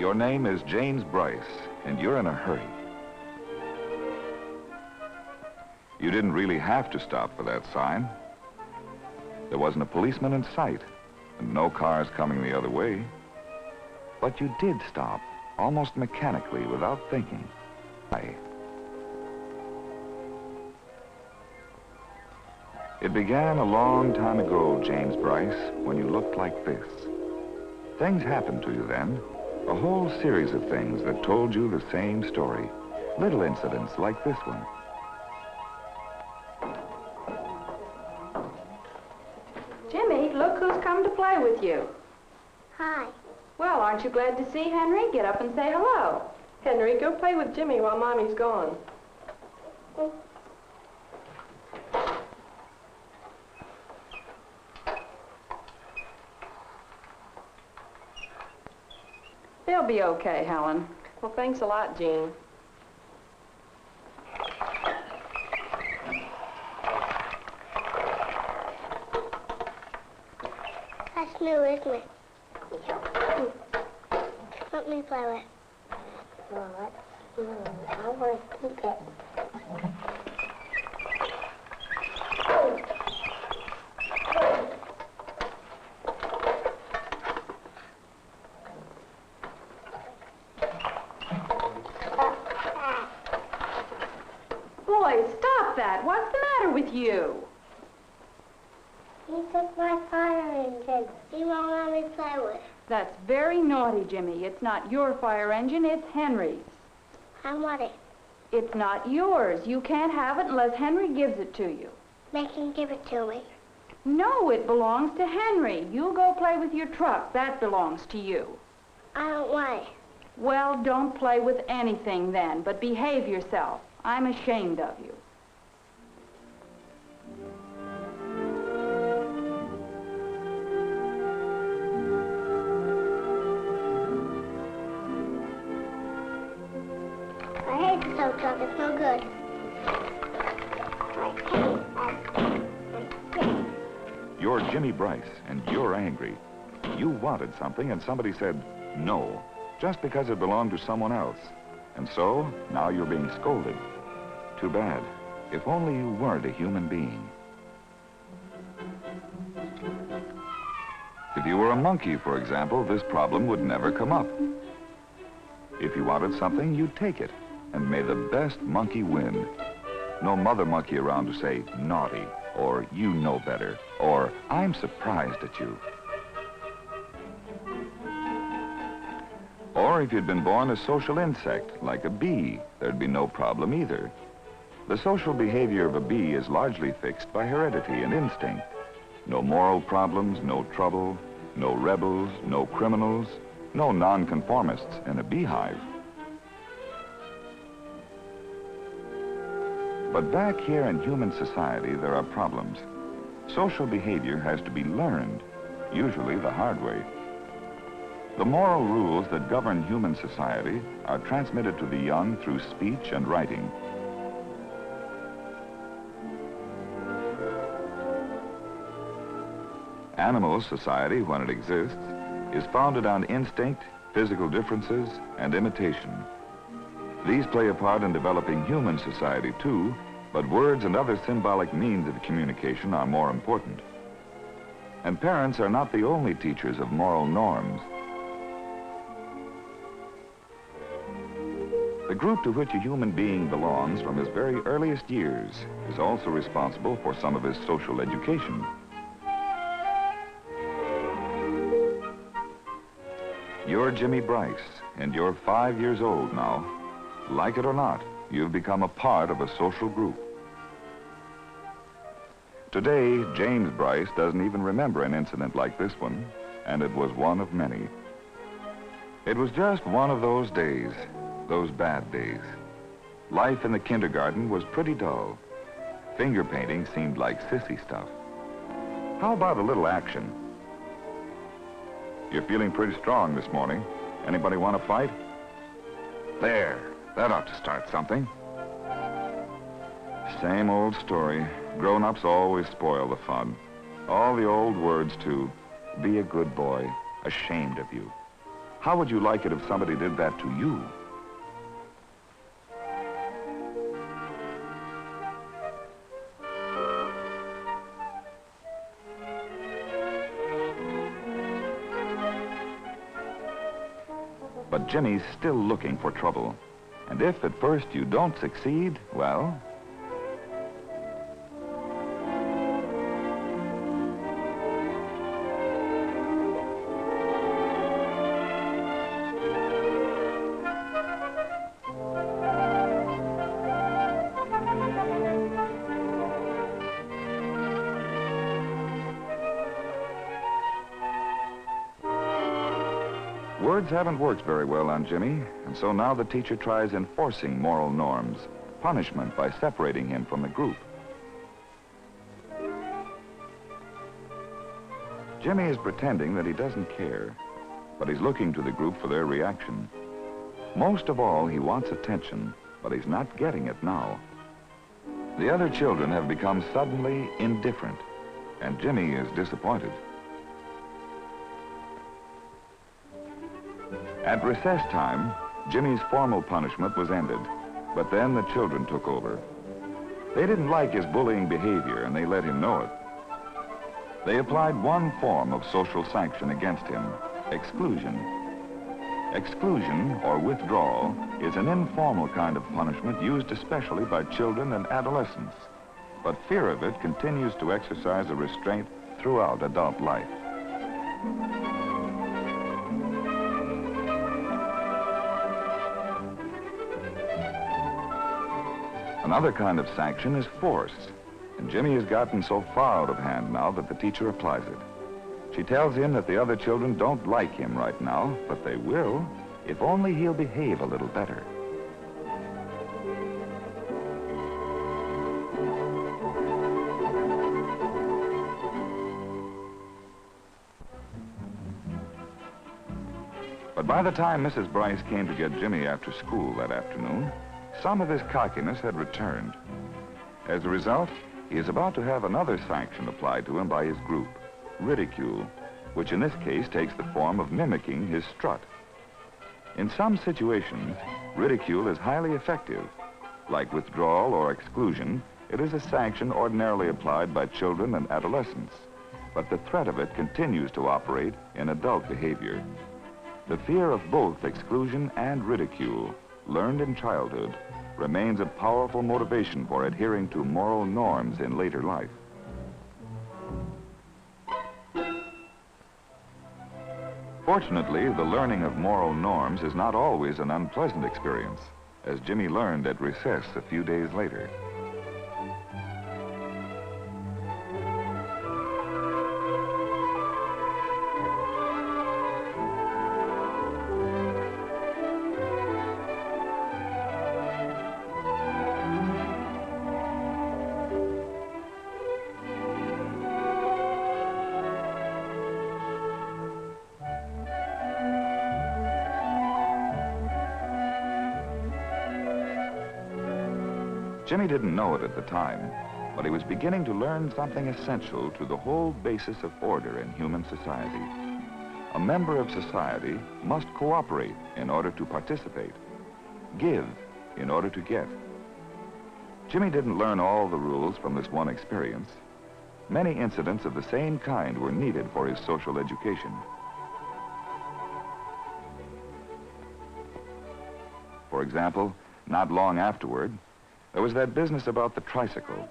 Your name is James Bryce, and you're in a hurry. You didn't really have to stop for that sign. There wasn't a policeman in sight, and no cars coming the other way. But you did stop, almost mechanically, without thinking. Why? It began a long time ago, James Bryce, when you looked like this. Things happened to you then, a whole series of things that told you the same story. Little incidents like this one. Jimmy, look who's come to play with you. Hi. Well, aren't you glad to see Henry? Get up and say hello. Henry, go play with Jimmy while Mommy's gone. They'll be okay, Helen. Well, thanks a lot, Jean. That's new, isn't it? Let me play with it. I want to keep it. Boy, stop that. What's the matter with you? He took my fire engine. He won't let me play with it. That's very naughty, Jimmy. It's not your fire engine, it's Henry's. I want it. It's not yours. You can't have it unless Henry gives it to you. Make him give it to me. No, it belongs to Henry. You go play with your truck. That belongs to you. I don't want it. Well, don't play with anything then, but behave yourself. I'm ashamed of you. I hate the tow truck. It's no good. You're Jimmy Bryce, and you're angry. You wanted something, and somebody said no, just because it belonged to someone else. And so, now you're being scolded. Too bad. If only you weren't a human being. If you were a monkey, for example, this problem would never come up. If you wanted something, you'd take it, and may the best monkey win. No mother monkey around to say, naughty, or you know better, or I'm surprised at you. Or if you'd been born a social insect, like a bee, there'd be no problem either. The social behavior of a bee is largely fixed by heredity and instinct. No moral problems, no trouble, no rebels, no criminals, no nonconformists in a beehive. But back here in human society, there are problems. Social behavior has to be learned, usually the hard way. The moral rules that govern human society are transmitted to the young through speech and writing. Animal society, when it exists, is founded on instinct, physical differences, and imitation. These play a part in developing human society too, but words and other symbolic means of communication are more important. And parents are not the only teachers of moral norms. The group to which a human being belongs from his very earliest years is also responsible for some of his social education. You're Jimmy Bryce, and you're 5 years old now. Like it or not, you've become a part of a social group. Today, James Bryce doesn't even remember an incident like this one, and it was one of many. It was just one of those days, those bad days. Life in the kindergarten was pretty dull. Finger painting seemed like sissy stuff. How about a little action? You're feeling pretty strong this morning. Anybody want to fight? There, that ought to start something. Same old story. Grown-ups always spoil the fun. All the old words, too. Be a good boy. Ashamed of you. How would you like it if somebody did that to you? But Jimmy's still looking for trouble. And if at first you don't succeed, well... Words haven't worked very well on Jimmy, and so now the teacher tries enforcing moral norms, punishment by separating him from the group. Jimmy is pretending that he doesn't care, but he's looking to the group for their reaction. Most of all, he wants attention, but he's not getting it now. The other children have become suddenly indifferent, and Jimmy is disappointed. At recess time, Jimmy's formal punishment was ended, but then the children took over. They didn't like his bullying behavior, and they let him know it. They applied one form of social sanction against him, exclusion. Exclusion, or withdrawal, is an informal kind of punishment used especially by children and adolescents, but fear of it continues to exercise a restraint throughout adult life. Another kind of sanction is force, and Jimmy has gotten so far out of hand now that the teacher applies it. She tells him that the other children don't like him right now, but they will if only he'll behave a little better. But by the time Mrs. Bryce came to get Jimmy after school that afternoon, some of his cockiness had returned. As a result, he is about to have another sanction applied to him by his group, ridicule, which in this case takes the form of mimicking his strut. In some situations, ridicule is highly effective. Like withdrawal or exclusion, it is a sanction ordinarily applied by children and adolescents, but the threat of it continues to operate in adult behavior. The fear of both exclusion and ridicule, learned in childhood, remains a powerful motivation for adhering to moral norms in later life. Fortunately, the learning of moral norms is not always an unpleasant experience, as Jimmy learned at recess a few days later. Jimmy didn't know it at the time, but he was beginning to learn something essential to the whole basis of order in human society. A member of society must cooperate in order to participate, give in order to get. Jimmy didn't learn all the rules from this one experience. Many incidents of the same kind were needed for his social education. For example, not long afterward, there was that business about the tricycle.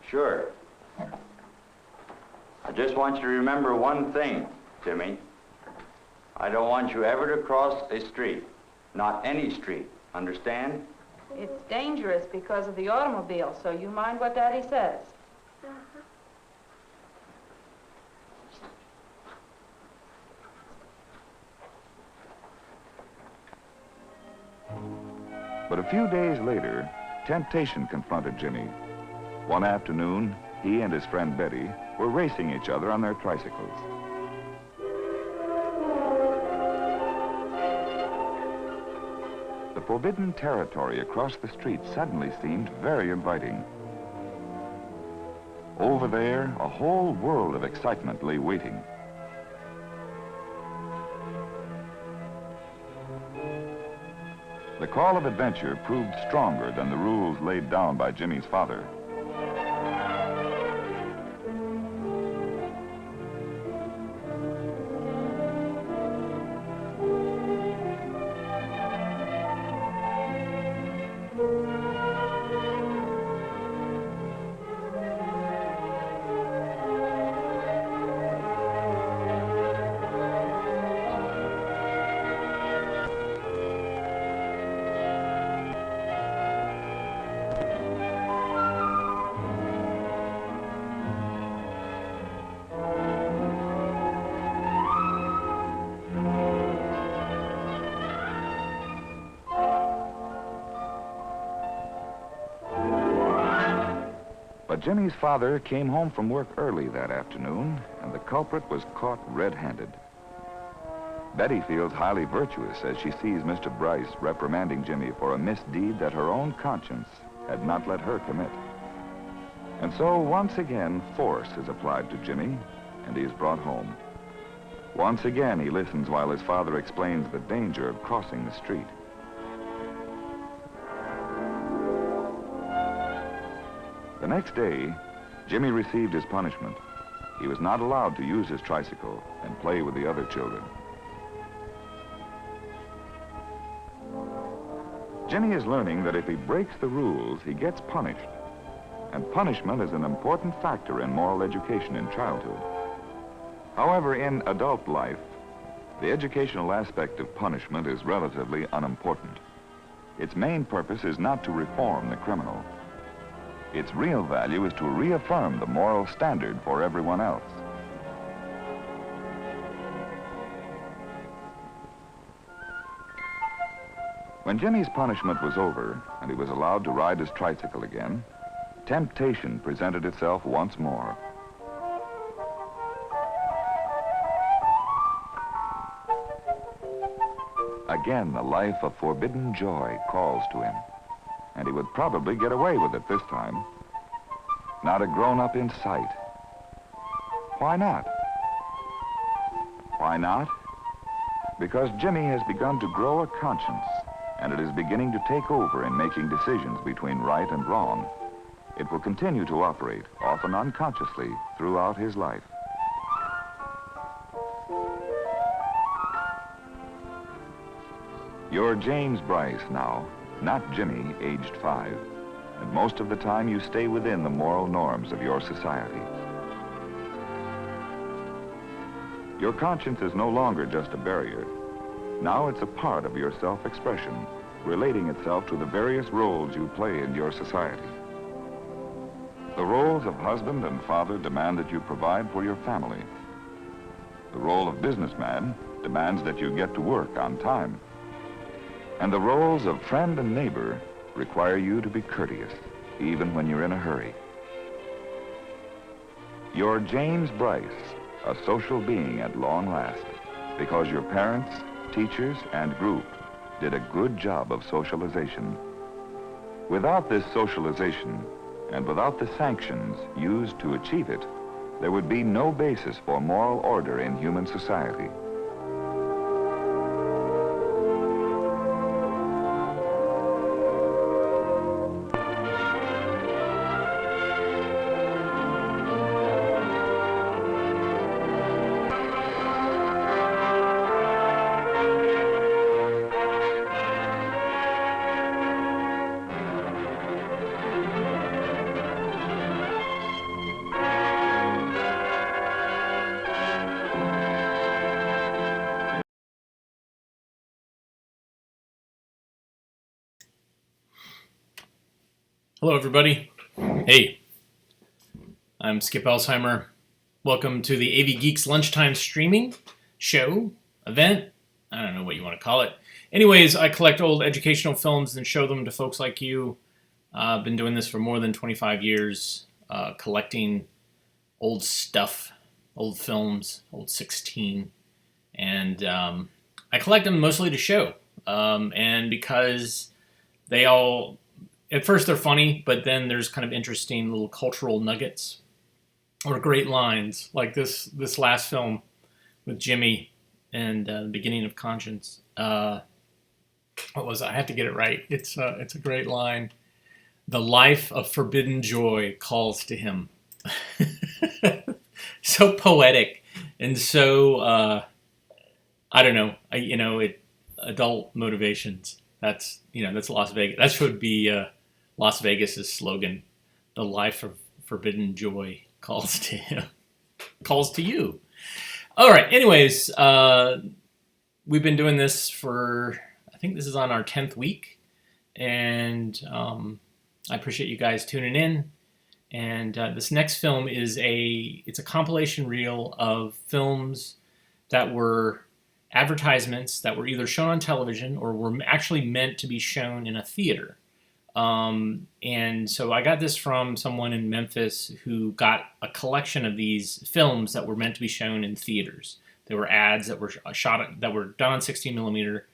Sure. I just want you to remember one thing, Jimmy. I don't want you ever to cross a street. Not any street. Understand? It's dangerous because of the automobile, so you mind what Daddy says. But a few days later, temptation confronted Jimmy. One afternoon, he and his friend Betty were racing each other on their tricycles. The forbidden territory across the street suddenly seemed very inviting. Over there, a whole world of excitement lay waiting. The call of adventure proved stronger than the rules laid down by Jimmy's father. But Jimmy's father came home from work early that afternoon, and the culprit was caught red-handed. Betty feels highly virtuous as she sees Mr. Bryce reprimanding Jimmy for a misdeed that her own conscience had not let her commit. And so, once again, force is applied to Jimmy, and he is brought home. Once again, he listens while his father explains the danger of crossing the street. The next day, Jimmy received his punishment. He was not allowed to use his tricycle and play with the other children. Jimmy is learning that if he breaks the rules, he gets punished. And punishment is an important factor in moral education in childhood. However, in adult life, the educational aspect of punishment is relatively unimportant. Its main purpose is not to reform the criminal. Its real value is to reaffirm the moral standard for everyone else. When Jimmy's punishment was over and he was allowed to ride his tricycle again, temptation presented itself once more. Again, the life of forbidden joy calls to him, and he would probably get away with it this time. Not a grown-up in sight. Why not? Why not? Because Jimmy has begun to grow a conscience, and it is beginning to take over in making decisions between right and wrong. It will continue to operate, often unconsciously, throughout his life. You're James Bryce now, not Jimmy, aged 5. And most of the time you stay within the moral norms of your society. Your conscience is no longer just a barrier. Now it's a part of your self-expression, relating itself to the various roles you play in your society. The roles of husband and father demand that you provide for your family. The role of businessman demands that you get to work on time. And the roles of friend and neighbor require you to be courteous, even when you're in a hurry. You're James Bryce, a social being at long last, because your parents, teachers, and group did a good job of socialization. Without this socialization, and without the sanctions used to achieve it, there would be no basis for moral order in human society. Hello, everybody. Hey, I'm Skip Elsheimer. Welcome to the AV Geeks Lunchtime streaming show, event. I don't know what you want to call it. Anyways, I collect old educational films and show them to folks like you. I've been doing this for more than 25 years, collecting old stuff, old films, old 16. And I collect them mostly to show. And because they all... At first they're funny, but then there's kind of interesting little cultural nuggets or great lines, like this last film with Jimmy and the beginning of Conscience. Kind what was it? I have to get it right. It's a great line. The life of forbidden joy calls to him. So poetic and so I don't know. Adult motivations. That's Las Vegas. That should be Las Vegas's slogan. The life of forbidden joy calls to him. Calls to you. All right. Anyways, we've been doing this for, I think this is on our 10th week, and I appreciate you guys tuning in. And this next film is it's a compilation reel of films that were advertisements that were either shown on television or were actually meant to be shown in a theater. And so I got this from someone in Memphis who got a collection of these films that were meant to be shown in theaters. There were ads that were that were done on 16 millimeter.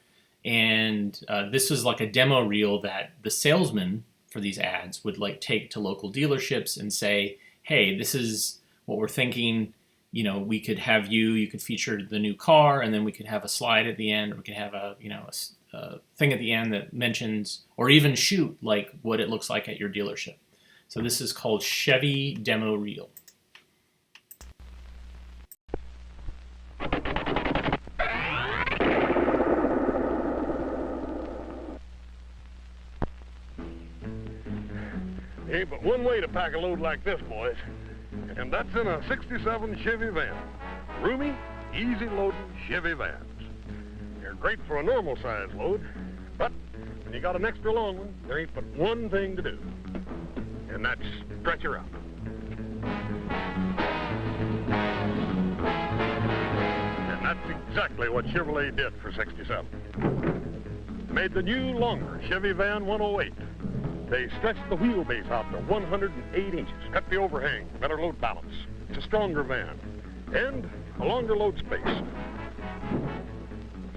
And this was like a demo reel that the salesman for these ads would like take to local dealerships and say, hey, this is what we're thinking. We could have you could feature the new car, and then we could have a slide at the end, or we could have a thing at the end that mentions, or even shoot like what it looks like at your dealership. So this is called Chevy Demo Reel. Hey, but one way to pack a load like this, boys, and that's in a 67 Chevy van. Roomy, easy-loading Chevy vans. They're great for a normal-sized load, but when you got an extra long one, there ain't but one thing to do, and that's stretch her out. And that's exactly what Chevrolet did for 67. Made the new, longer Chevy Van 108. They stretched the wheelbase out to 108 inches, cut the overhang, better load balance. It's a stronger van, and a longer load space.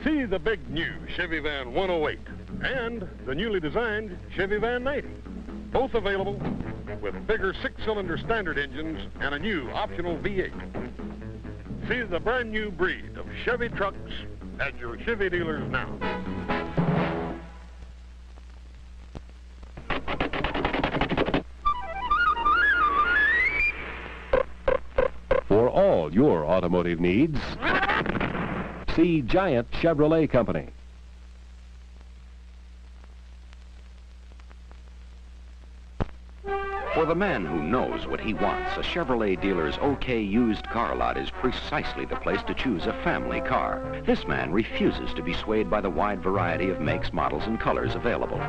See the big new Chevy Van 108 and the newly designed Chevy Van 90. Both available with bigger 6-cylinder standard engines and a new optional V8. See the brand new breed of Chevy trucks at your Chevy dealers now. For all your automotive needs, see Giant Chevrolet Company. For the man who knows what he wants, a Chevrolet dealer's OK used car lot is precisely the place to choose a family car. This man refuses to be swayed by the wide variety of makes, models, and colors available.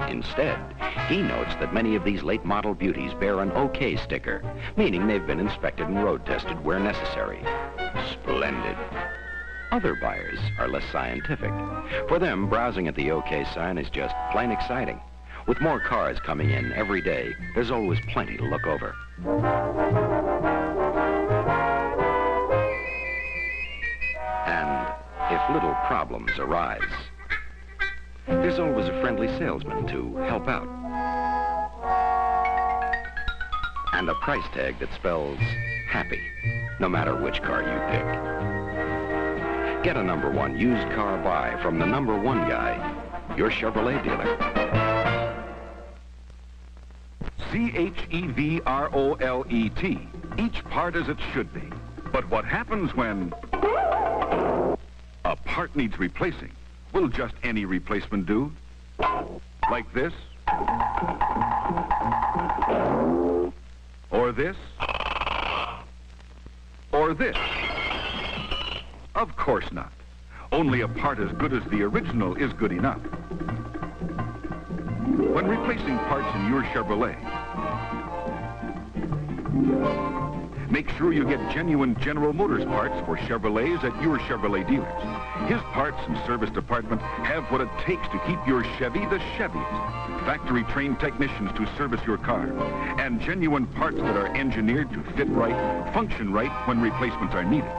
Instead, he notes that many of these late model beauties bear an OK sticker, meaning they've been inspected and road tested where necessary. Splendid. Other buyers are less scientific. For them, browsing at the OK sign is just plain exciting. With more cars coming in every day, there's always plenty to look over. And if little problems arise, there's always a friendly salesman to help out. And a price tag that spells happy, no matter which car you pick. Get a #1 used car buy from the #1 guy, your Chevrolet dealer. Chevrolet. Each part as it should be. But what happens when a part needs replacing? Will just any replacement do? Like this? Or this? Or this? Of course not. Only a part as good as the original is good enough. When replacing parts in your Chevrolet, make sure you get genuine General Motors parts for Chevrolets at your Chevrolet dealers. His parts and service department have what it takes to keep your Chevy the Cheviest. Factory-trained technicians to service your car, and genuine parts that are engineered to fit right, function right when replacements are needed.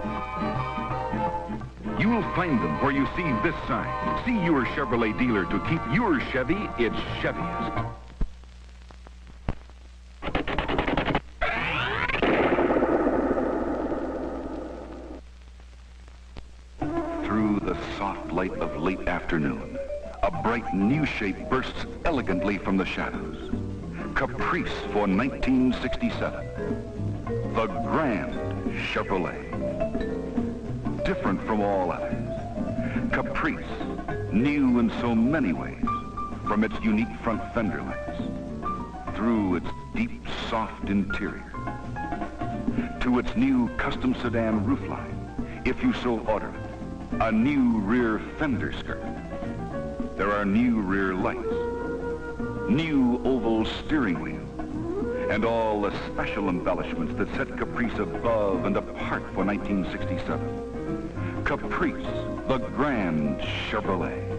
You will find them where you see this sign. See your Chevrolet dealer to keep your Chevy its Cheviest. Through the soft light of late afternoon, a bright new shape bursts elegantly from the shadows. Caprice for 1967. The Grand Chevrolet. Different from all others. Caprice, new in so many ways, from its unique front fender lights, through its deep, soft interior, to its new custom sedan roofline, if you so order it, a new rear fender skirt. There are new rear lights, new oval steering wheel, and all the special embellishments that set Caprice above and apart for 1967. Caprice, the Grand Chevrolet.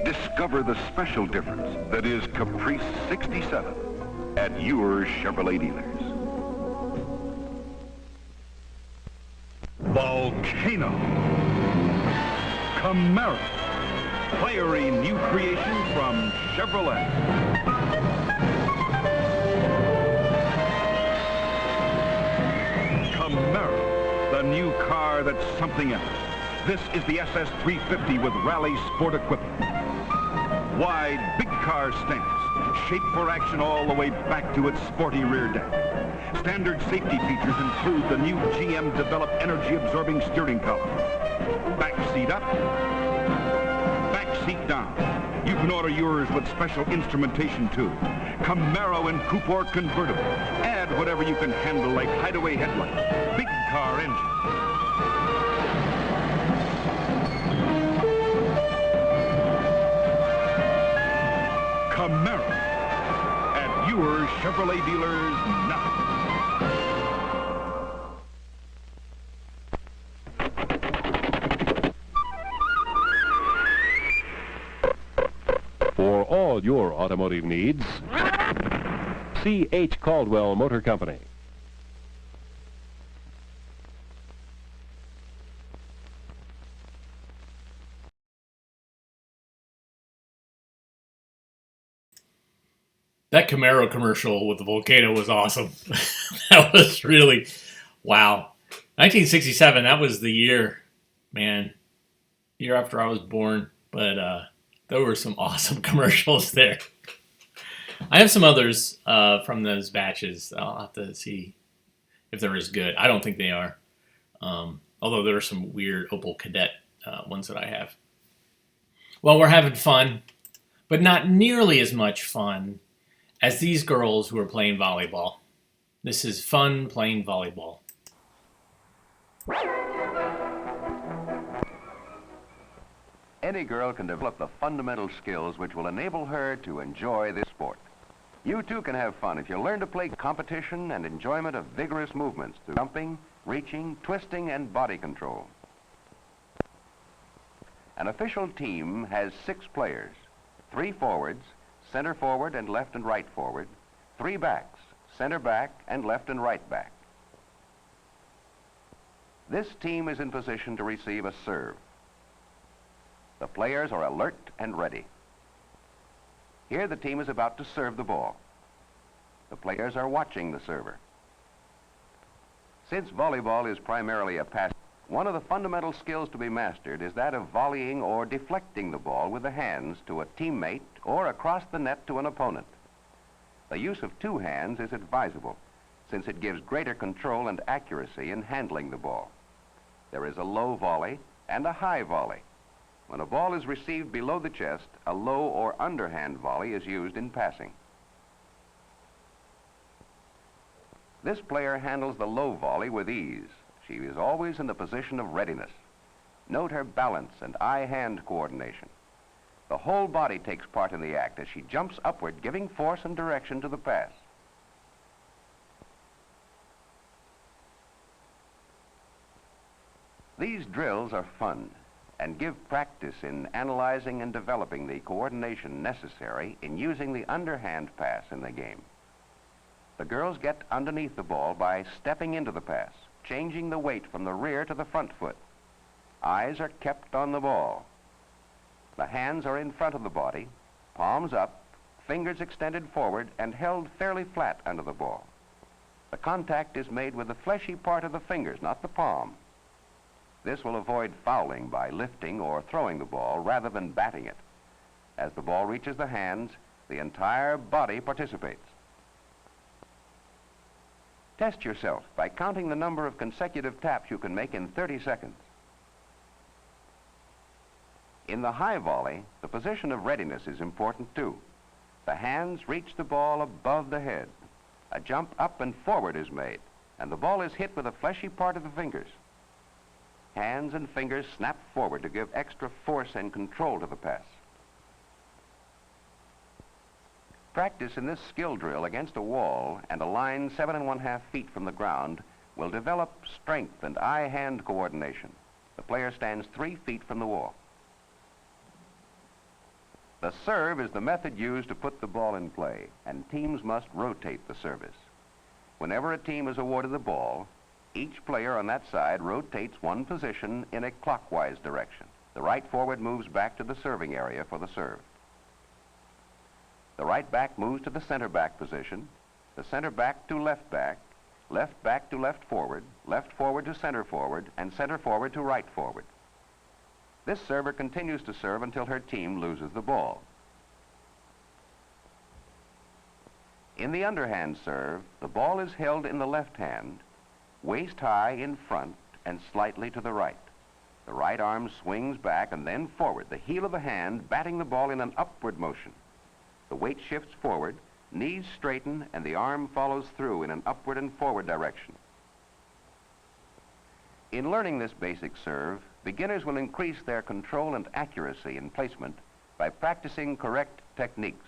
Discover the special difference that is Caprice 67 at your Chevrolet dealers. Volcano. Camaro. Fiery new creation from Chevrolet. Camaro, the new car that's something else. This is the SS350 with rally sport equipment. Wide, big car stance, shaped for action all the way back to its sporty rear deck. Standard safety features include the new GM-developed energy-absorbing steering column. Back seat up, back seat down. You can order yours with special instrumentation too. Camaro and coupe or convertible. Add whatever you can handle like hideaway headlights, big car engine. Camaro at your Chevrolet dealers now. For all your automotive needs, see H. Caldwell Motor Company. That Camaro commercial with the Volcano was awesome. That was really, wow. 1967, that was the year, man. Year after I was born. But there were some awesome commercials there. I have some others from those batches. I'll have to see if they're as good. I don't think they are. Although there are some weird Opel Kadett ones that I have. Well, we're having fun, but not nearly as much fun as these girls who are playing volleyball. This is fun playing volleyball. Any girl can develop the fundamental skills which will enable her to enjoy this sport. You too can have fun if you learn to play competition and enjoyment of vigorous movements through jumping, reaching, twisting, and body control. An official team has 6 players, 3 forwards, center forward and left and right forward, 3 backs, center back and left and right back. This team is in position to receive a serve. The players are alert and ready. Here the team is about to serve the ball. The players are watching the server. Since volleyball is primarily a pass, one of the fundamental skills to be mastered is that of volleying or deflecting the ball with the hands to a teammate or across the net to an opponent. The use of 2 hands is advisable since it gives greater control and accuracy in handling the ball. There is a low volley and a high volley. When a ball is received below the chest, a low or underhand volley is used in passing. This player handles the low volley with ease. She is always in the position of readiness. Note her balance and eye-hand coordination. The whole body takes part in the act as she jumps upward, giving force and direction to the pass. These drills are fun and give practice in analyzing and developing the coordination necessary in using the underhand pass in the game. The girls get underneath the ball by stepping into the pass, changing the weight from the rear to the front foot. Eyes are kept on the ball. The hands are in front of the body, palms up, fingers extended forward and held fairly flat under the ball. The contact is made with the fleshy part of the fingers, not the palm. This will avoid fouling by lifting or throwing the ball rather than batting it. As the ball reaches the hands, the entire body participates. Test yourself by counting the number of consecutive taps you can make in 30 seconds. In the high volley, the position of readiness is important too. The hands reach the ball above the head. A jump up and forward is made, and the ball is hit with a fleshy part of the fingers. Hands and fingers snap forward to give extra force and control to the pass. Practice in this skill drill against a wall and a line 7 1/2 feet from the ground will develop strength and eye-hand coordination. The player stands 3 feet from the wall. The serve is the method used to put the ball in play, and teams must rotate the service. Whenever a team is awarded the ball, each player on that side rotates one position in a clockwise direction. The right forward moves back to the serving area for the serve. The right back moves to the center back position, the center back to left back to left forward to center forward, and center forward to right forward. This server continues to serve until her team loses the ball. In the underhand serve, the ball is held in the left hand, waist high in front and slightly to the right. The right arm swings back and then forward, the heel of the hand batting the ball in an upward motion. The weight shifts forward, knees straighten, and the arm follows through in an upward and forward direction. In learning this basic serve, beginners will increase their control and accuracy in placement by practicing correct techniques,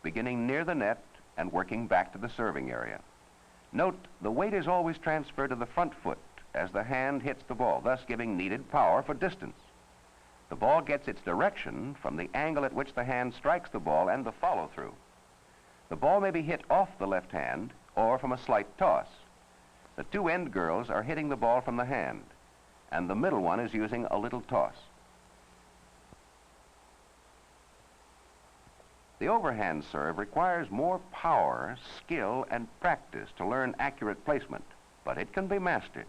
beginning near the net and working back to the serving area. Note, the weight is always transferred to the front foot as the hand hits the ball, thus giving needed power for distance. The ball gets its direction from the angle at which the hand strikes the ball and the follow-through. The ball may be hit off the left hand or from a slight toss. The two end girls are hitting the ball from the hand, and the middle one is using a little toss. The overhand serve requires more power, skill, and practice to learn accurate placement, but it can be mastered.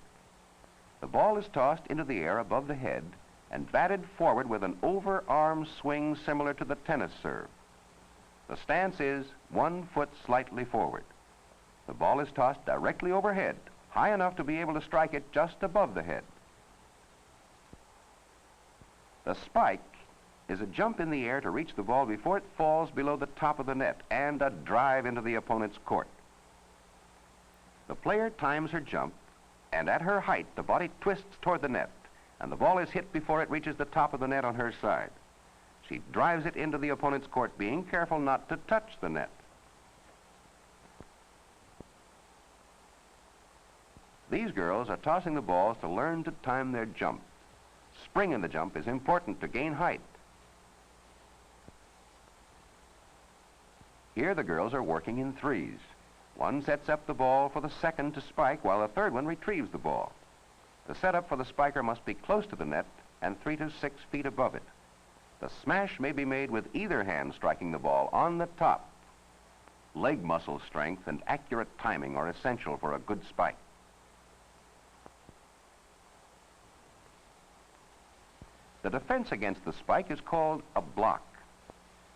The ball is tossed into the air above the head and batted forward with an overarm swing similar to the tennis serve. The stance is 1 foot slightly forward. The ball is tossed directly overhead, high enough to be able to strike it just above the head. The spike is a jump in the air to reach the ball before it falls below the top of the net and a drive into the opponent's court. The player times her jump, and at her height, the body twists toward the net, and the ball is hit before it reaches the top of the net on her side. She drives it into the opponent's court, being careful not to touch the net. These girls are tossing the balls to learn to time their jump. Spring in the jump is important to gain height. Here the girls are working in threes. One sets up the ball for the second to spike, while the third one retrieves the ball. The setup for the spiker must be close to the net and 3 to 6 feet above it. The smash may be made with either hand striking the ball on the top. Leg muscle strength and accurate timing are essential for a good spike. The defense against the spike is called a block.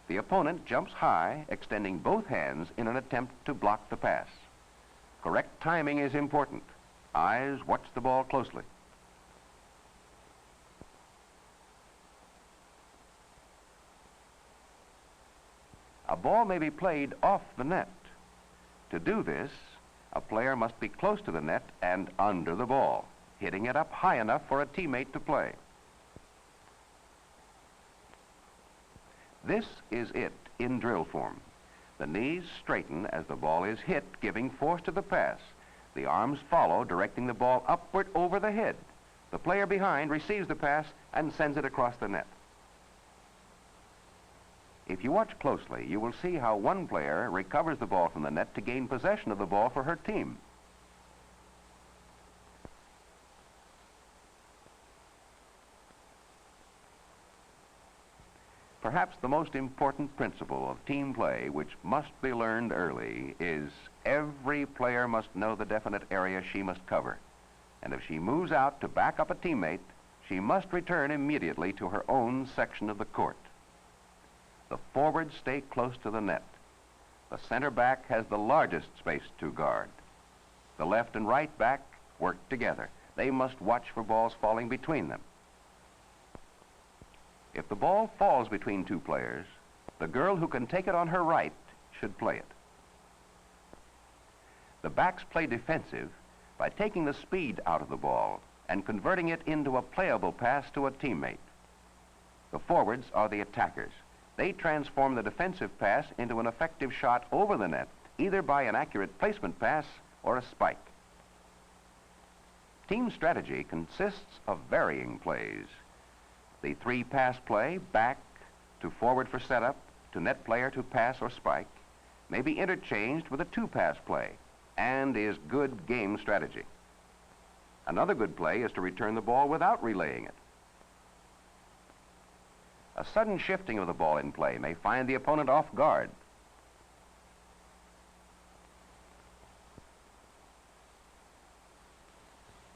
The opponent jumps high, extending both hands in an attempt to block the pass. Correct timing is important. Eyes watch the ball closely. A ball may be played off the net. To do this, a player must be close to the net and under the ball, hitting it up high enough for a teammate to play. This is it in drill form. The knees straighten as the ball is hit, giving force to the pass. The arms follow, directing the ball upward over the head. The player behind receives the pass and sends it across the net. If you watch closely, you will see how one player recovers the ball from the net to gain possession of the ball for her team. Perhaps the most important principle of team play, which must be learned early, is every player must know the definite area she must cover. And if she moves out to back up a teammate, she must return immediately to her own section of the court. The forwards stay close to the net. The center back has the largest space to guard. The left and right back work together. They must watch for balls falling between them. If the ball falls between two players, the girl who can take it on her right should play it. The backs play defensive by taking the speed out of the ball and converting it into a playable pass to a teammate. The forwards are the attackers. They transform the defensive pass into an effective shot over the net, either by an accurate placement pass or a spike. Team strategy consists of varying plays. The three-pass play, back to forward for setup, to net player to pass or spike, may be interchanged with a two-pass play and is good game strategy. Another good play is to return the ball without relaying it. A sudden shifting of the ball in play may find the opponent off guard.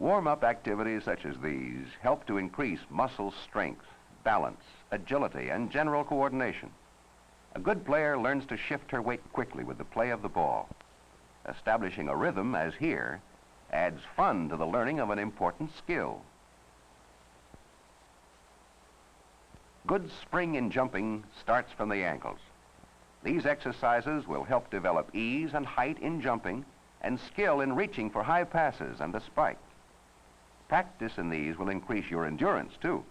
Warm-up activities such as these help to increase muscle strength, balance, agility, and general coordination. A good player learns to shift her weight quickly with the play of the ball. Establishing a rhythm, as here, adds fun to the learning of an important skill. Good spring in jumping starts from the ankles. These exercises will help develop ease and height in jumping and skill in reaching for high passes and the spike. Practice in these will increase your endurance, too.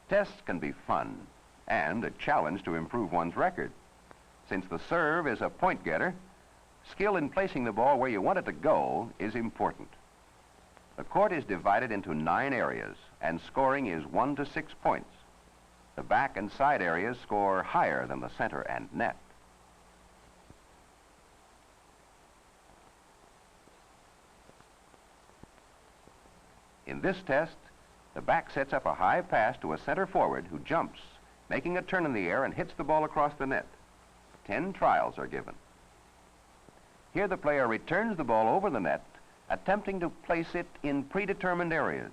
Tests can be fun and a challenge to improve one's record. Since the serve is a point getter, skill in placing the ball where you want it to go is important. The court is divided into 9 areas, and scoring is 1 to 6 points. The back and side areas score higher than the center and net. In this test, the back sets up a high pass to a center forward who jumps, making a turn in the air and hits the ball across the net. 10 trials are given. Here the player returns the ball over the net, attempting to place it in predetermined areas.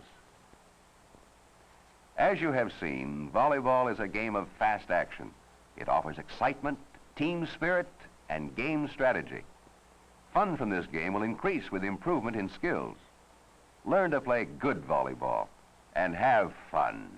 As you have seen, volleyball is a game of fast action. It offers excitement, team spirit, and game strategy. Fun from this game will increase with improvement in skills. Learn to play good volleyball and have fun.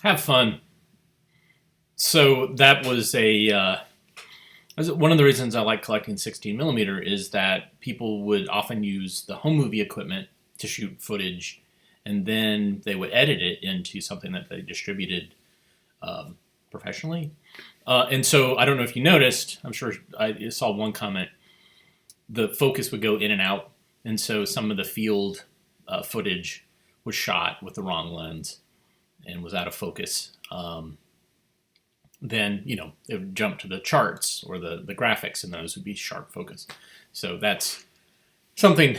Have fun. So that was one of the reasons I like collecting 16mm is that people would often use the home movie equipment to shoot footage, and then they would edit it into something that they distributed professionally. And so I don't know if you noticed, I'm sure I saw one comment, the focus would go in and out, and so some of the field footage was shot with the wrong lens and was out of focus. Then, it would jump to the charts or the graphics, and those would be sharp focus. So that's something,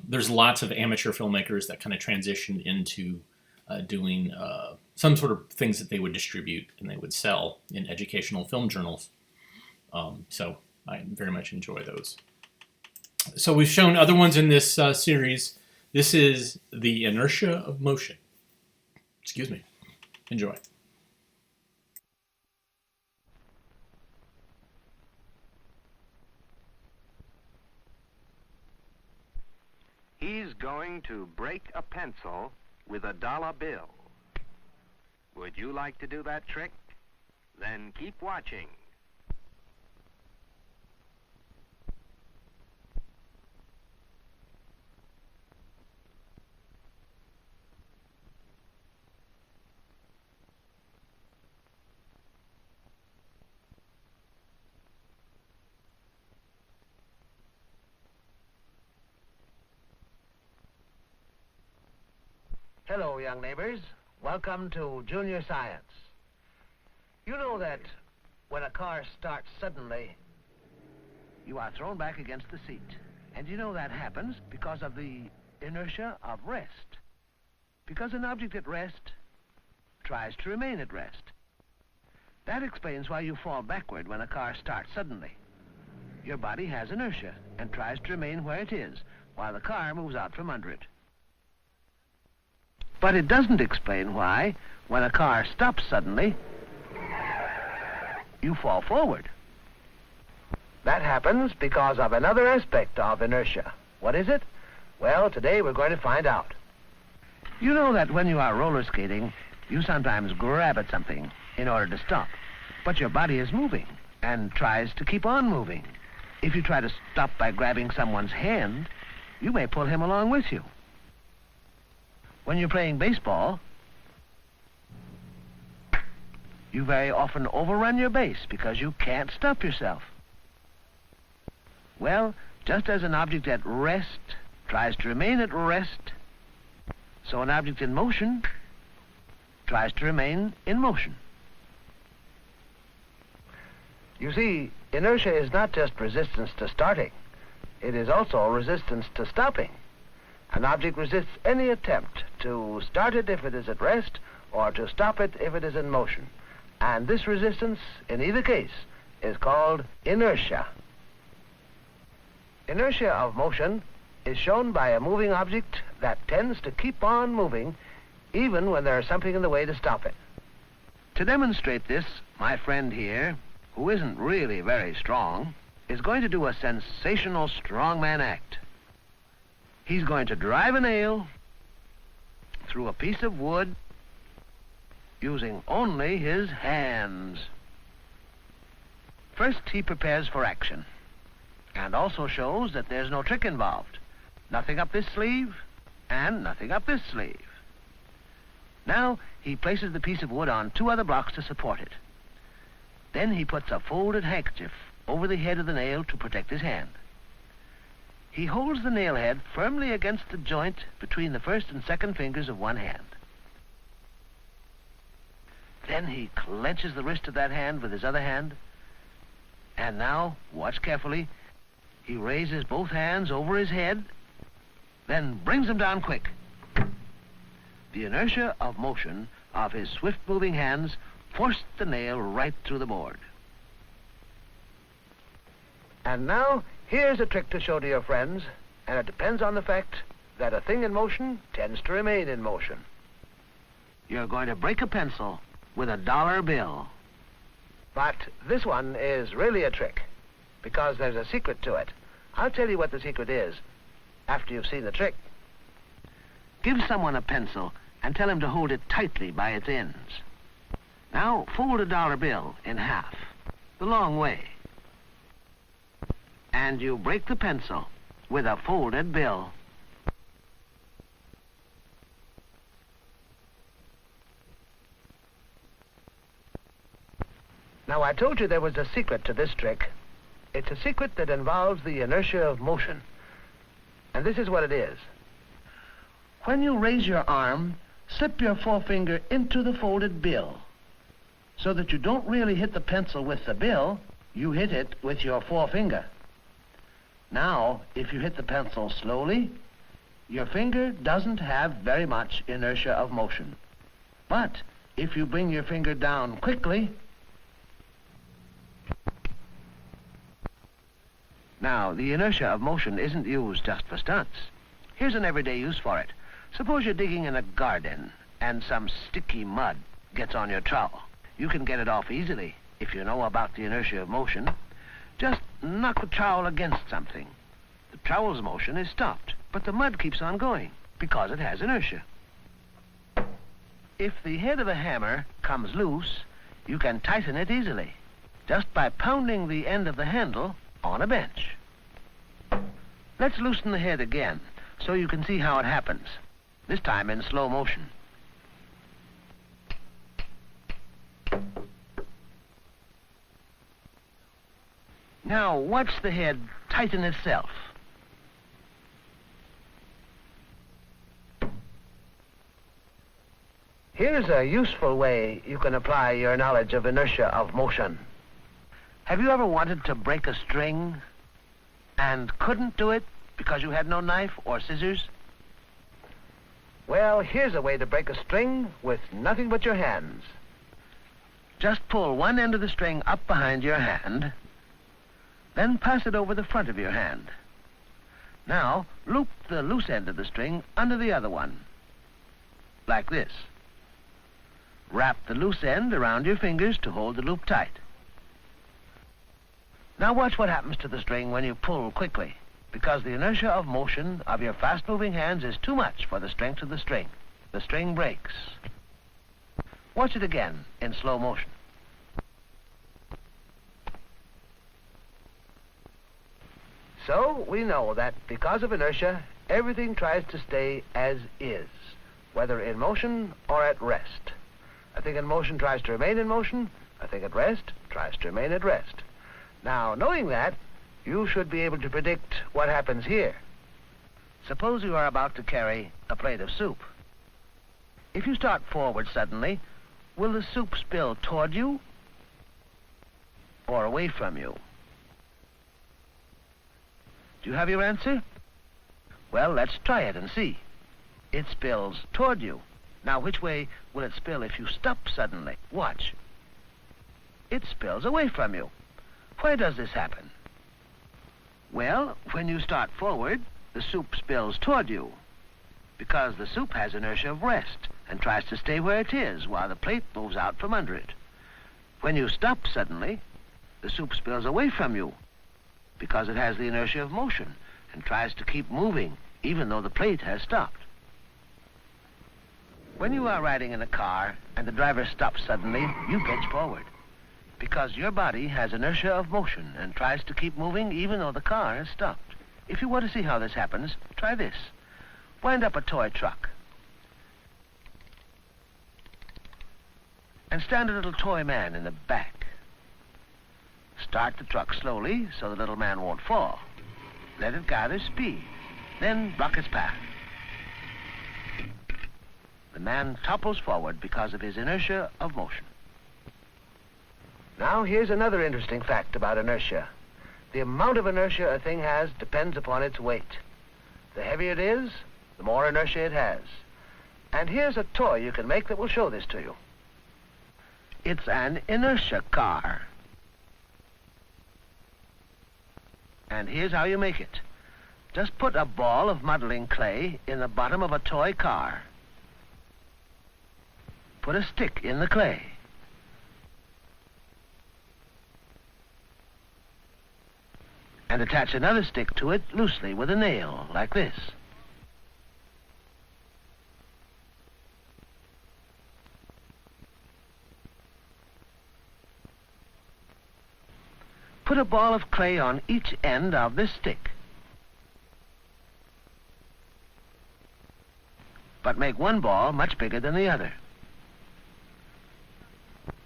there's lots of amateur filmmakers that kind of transition into doing some sort of things that they would distribute and they would sell in educational film journals. So I very much enjoy those. So we've shown other ones in this series. This is the inertia of motion. Excuse me. Enjoy. He's going to break a pencil with a dollar bill. Would you like to do that trick? Then keep watching. Hello, young neighbors. Welcome to Junior Science. You know that when a car starts suddenly, you are thrown back against the seat. And you know that happens because of the inertia of rest. Because an object at rest tries to remain at rest. That explains why you fall backward when a car starts suddenly. Your body has inertia and tries to remain where it is while the car moves out from under it. But it doesn't explain why, when a car stops suddenly, you fall forward. That happens because of another aspect of inertia. What is it? Well, today we're going to find out. You know that when you are roller skating, you sometimes grab at something in order to stop. But your body is moving and tries to keep on moving. If you try to stop by grabbing someone's hand, you may pull him along with you. When you're playing baseball, you very often overrun your base because you can't stop yourself. Well, just as an object at rest tries to remain at rest, so an object in motion tries to remain in motion. You see, inertia is not just resistance to starting. It is also resistance to stopping. An object resists any attempt to start it if it is at rest or to stop it if it is in motion. And this resistance, in either case, is called inertia. Inertia of motion is shown by a moving object that tends to keep on moving even when there is something in the way to stop it. To demonstrate this, my friend here, who isn't really very strong, is going to do a sensational strongman act. He's going to drive a nail through a piece of wood using only his hands. First, he prepares for action and also shows that there's no trick involved. Nothing up this sleeve and nothing up this sleeve. Now, he places the piece of wood on two other blocks to support it. Then he puts a folded handkerchief over the head of the nail to protect his hand. He holds the nail head firmly against the joint between the first and second fingers of one hand. Then he clenches the wrist of that hand with his other hand. And now, watch carefully, he raises both hands over his head, then brings them down quick. The inertia of motion of his swift-moving hands forced the nail right through the board. And now, here's a trick to show to your friends, and it depends on the fact that a thing in motion tends to remain in motion. You're going to break a pencil with a dollar bill. But this one is really a trick, because there's a secret to it. I'll tell you what the secret is after you've seen the trick. Give someone a pencil and tell him to hold it tightly by its ends. Now, fold a dollar bill in half, the long way. And you break the pencil with a folded bill. Now, I told you there was a secret to this trick. It's a secret that involves the inertia of motion. And this is what it is. When you raise your arm, slip your forefinger into the folded bill so that you don't really hit the pencil with the bill, you hit it with your forefinger. Now, if you hit the pencil slowly, your finger doesn't have very much inertia of motion. But if you bring your finger down quickly, now, the inertia of motion isn't used just for stunts. Here's an everyday use for it. Suppose you're digging in a garden and some sticky mud gets on your trowel. You can get it off easily if you know about the inertia of motion. Just knock the trowel against something. The trowel's motion is stopped, but the mud keeps on going because it has inertia. If the head of a hammer comes loose, you can tighten it easily just by pounding the end of the handle on a bench. Let's loosen the head again so you can see how it happens, this time in slow motion. Now watch the head tighten itself. Here's a useful way you can apply your knowledge of inertia of motion. Have you ever wanted to break a string and couldn't do it because you had no knife or scissors? Well, here's a way to break a string with nothing but your hands. Just pull one end of the string up behind your hand, then pass it over the front of your hand. Now, loop the loose end of the string under the other one, like this. Wrap the loose end around your fingers to hold the loop tight. Now watch what happens to the string when you pull quickly, because the inertia of motion of your fast-moving hands is too much for the strength of the string. The string breaks. Watch it again in slow motion. So we know that because of inertia, everything tries to stay as is, whether in motion or at rest. A thing in motion tries to remain in motion. A thing at rest tries to remain at rest. Now, knowing that, you should be able to predict what happens here. Suppose you are about to carry a plate of soup. If you start forward suddenly, will the soup spill toward you or away from you? Do you have your answer? Well, let's try it and see. It spills toward you. Now, which way will it spill if you stop suddenly? Watch. It spills away from you. Why does this happen? Well, when you start forward, the soup spills toward you, because the soup has inertia of rest and tries to stay where it is while the plate moves out from under it. When you stop suddenly, the soup spills away from you, because it has the inertia of motion and tries to keep moving even though the plate has stopped. When you are riding in a car and the driver stops suddenly, you pitch forward, because your body has inertia of motion and tries to keep moving even though the car has stopped. If you want to see how this happens, try this. Wind up a toy truck and stand a little toy man in the back. Start the truck slowly so the little man won't fall. Let it gather speed. Then block its path. The man topples forward because of his inertia of motion. Now, here's another interesting fact about inertia. The amount of inertia a thing has depends upon its weight. The heavier it is, the more inertia it has. And here's a toy you can make that will show this to you. It's an inertia car. And here's how you make it. Just put a ball of modeling clay in the bottom of a toy car. Put a stick in the clay. And attach another stick to it loosely with a nail, like this. Put a ball of clay on each end of this stick. But make one ball much bigger than the other.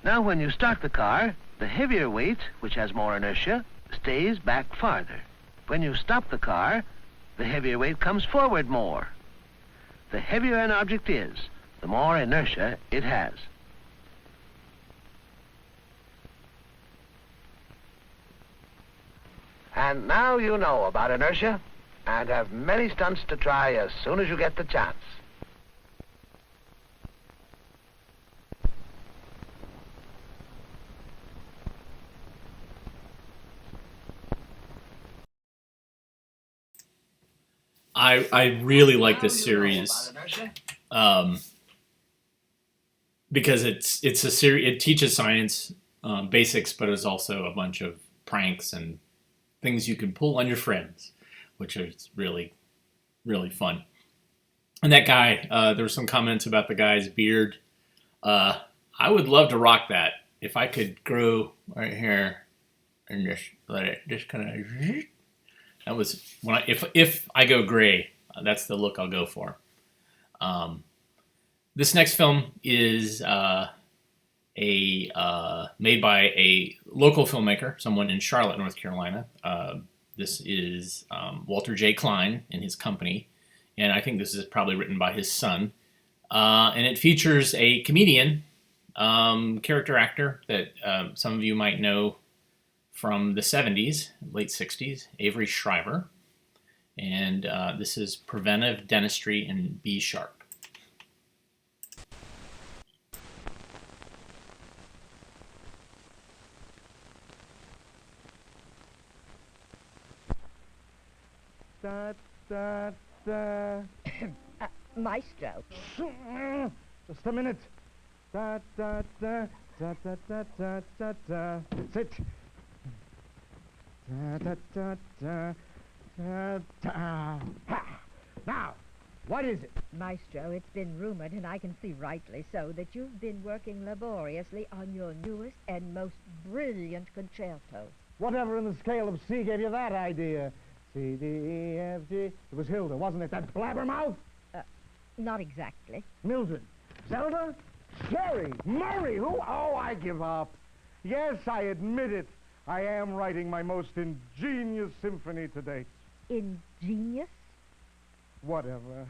Now, when you start the car, the heavier weight, which has more inertia, stays back farther. When you stop the car, the heavier weight comes forward more. The heavier an object is, the more inertia it has. And now you know about inertia and have many stunts to try as soon as you get the chance. I really like this series because it's a series. It teaches science basics, but it's also a bunch of pranks and things you can pull on your friends, which is really, really fun. And that guy, there were some comments about the guy's beard. I would love to rock that if I could grow right here and just let it just kind of. That was when if I go gray, that's the look I'll go for. This next film is made by a local filmmaker, someone in Charlotte, North Carolina. This is Walter J. Klein and his company, and I think this is probably written by his son. And it features a comedian, character actor that some of you might know from the 70s, late 60s, Avery Shriver. And this is Preventive, Dentistry in B sharp. Da, da, da. Maestro. Just a minute. Da, da, da, da, da, da, da, da, da. Sit. Da, da, da, da, da, da. Ha. Now, what is it? Maestro, it's been rumored, and I can see rightly so, that you've been working laboriously on your newest and most brilliant concerto. Whatever in the scale of C gave you that idea? C, D, E, F, G. It was Hilda, wasn't it? That blabbermouth? Not exactly. Mildred. Zelda? Sherry? Murray? Who? Oh, I give up. Yes, I admit it. I am writing my most ingenious symphony to date. Ingenious? Whatever.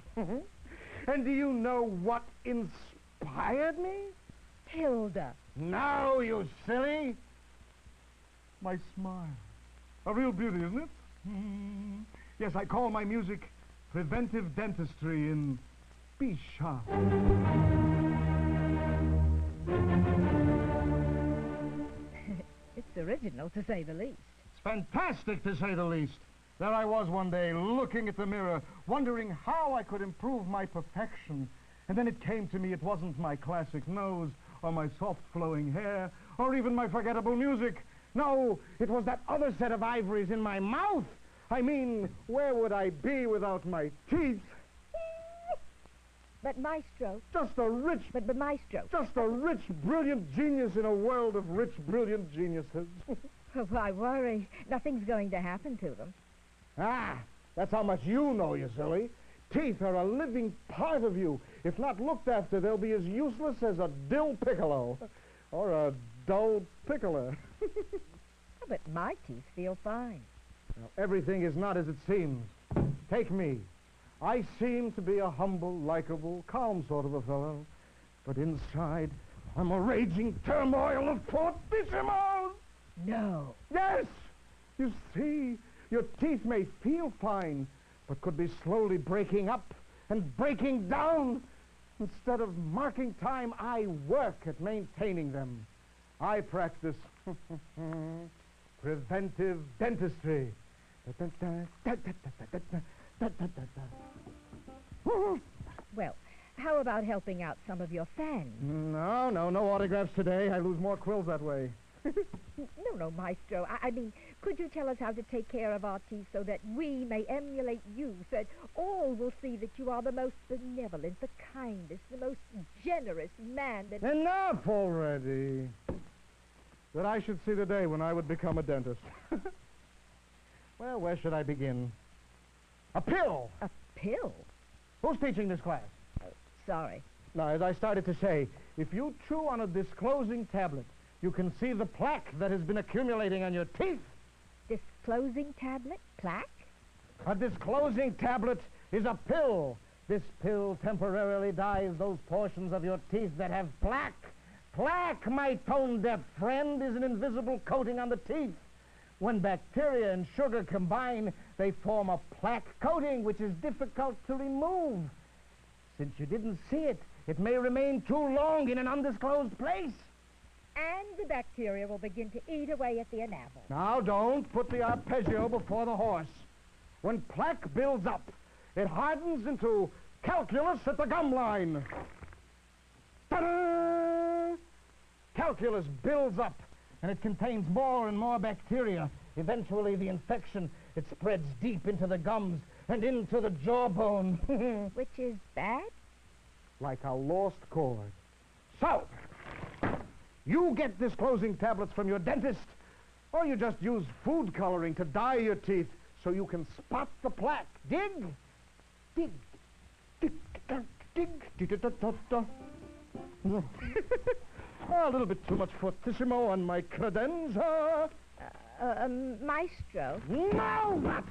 And do you know what inspired me? Hilda. No, you silly. My smile. A real beauty, isn't it? Yes, I call my music Preventive Dentistry in B sharp. It's original, to say the least. It's fantastic, to say the least. There I was one day, looking at the mirror, wondering how I could improve my perfection. And then it came to me it wasn't my classic nose, or my soft flowing hair, or even my forgettable music. No, it was that other set of ivories in my mouth. I mean, where would I be without my teeth? But Maestro... Just a rich... But Maestro... Just a rich, brilliant genius in a world of rich, brilliant geniuses. Why worry? Nothing's going to happen to them. Ah, that's how much you know, you silly. Teeth are a living part of you. If not looked after, they'll be as useless as a dill piccolo. Or a dull piccolo. But my teeth feel fine. Now, everything is not as it seems. Take me. I seem to be a humble, likable, calm sort of a fellow. But inside, I'm a raging turmoil of fortissimos. No. Yes. You see, your teeth may feel fine, but could be slowly breaking up and breaking down. Instead of marking time, I work at maintaining them. I practice preventive dentistry. Well, how about helping out some of your fans? No autographs today. I lose more quills that way. No, Maestro. I mean, could you tell us how to take care of our teeth so that we may emulate you, so that all will see that you are the most benevolent, the kindest, the most generous man that... Enough already. That I should see the day when I would become a dentist. Well, where should I begin? A pill! A pill? Who's teaching this class? Sorry. Now, as I started to say, if you chew on a disclosing tablet, you can see the plaque that has been accumulating on your teeth. Disclosing tablet? Plaque? A disclosing tablet is a pill. This pill temporarily dyes those portions of your teeth that have plaque. Plaque, my tone-deaf friend, is an invisible coating on the teeth. When bacteria and sugar combine, they form a plaque coating, which is difficult to remove. Since you didn't see it, it may remain too long in an undisclosed place. And the bacteria will begin to eat away at the enamel. Now, don't put the arpeggio before the horse. When plaque builds up, it hardens into calculus at the gum line. Ta-da! Calculus builds up, and it contains more and more bacteria. Eventually, the infection, it spreads deep into the gums and into the jawbone. Which is bad? Like a lost chord. So, you get disclosing tablets from your dentist, or you just use food coloring to dye your teeth so you can spot the plaque. Dig? Dig. Dig. Dig. Dig. A little bit too much fortissimo on my credenza. Maestro? No, what?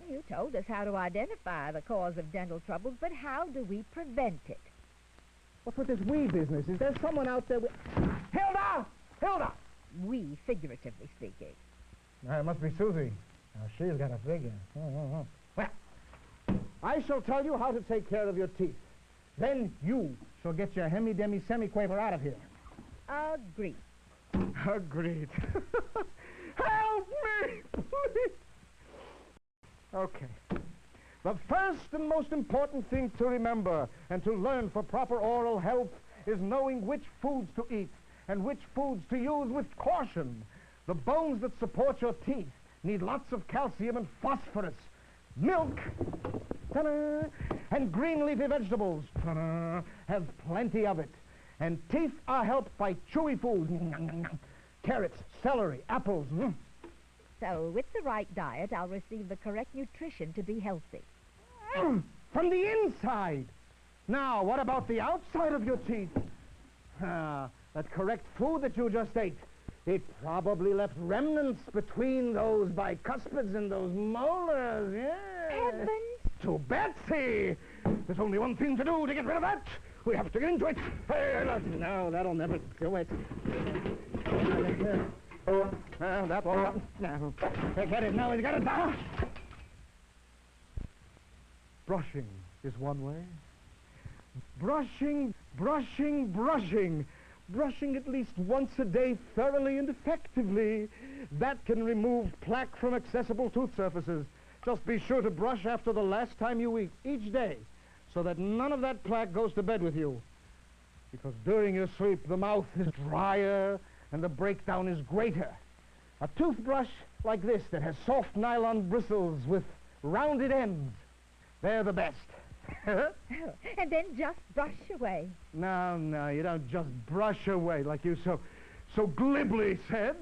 You told us how to identify the cause of dental troubles, but how do we prevent it? What's with this we business? Is there someone out there with... Hilda! Hilda! We, figuratively speaking. It must be Susie. Now, she's got a figure. Well, I shall tell you how to take care of your teeth. Then you shall get your hemi-demi-semi-quaver out of here. Agreed. Agreed. Help me, please. Okay. The first and most important thing to remember and to learn for proper oral health is knowing which foods to eat and which foods to use with caution. The bones that support your teeth need lots of calcium and phosphorus. Milk, ta-da, and green leafy vegetables, ta-da, have plenty of it. And teeth are helped by chewy food. Carrots, celery, apples. So, with the right diet, I'll receive the correct nutrition to be healthy. From the inside. Now, what about the outside of your teeth? That correct food that you just ate. It probably left remnants between those bicuspids and those molars, yes. Heavens! To Betsy! There's only one thing to do to get rid of that. We have to get into it. No, that'll never do it. That won't. No. Get it now. He's got it now. Brushing is one way. Brushing. Brushing at least once a day thoroughly and effectively. That can remove plaque from accessible tooth surfaces. Just be sure to brush after the last time you eat, each day, so that none of that plaque goes to bed with you. Because during your sleep, the mouth is drier and the breakdown is greater. A toothbrush like this that has soft nylon bristles with rounded ends, they're the best. And then just brush away. No, you don't just brush away like you so glibly said.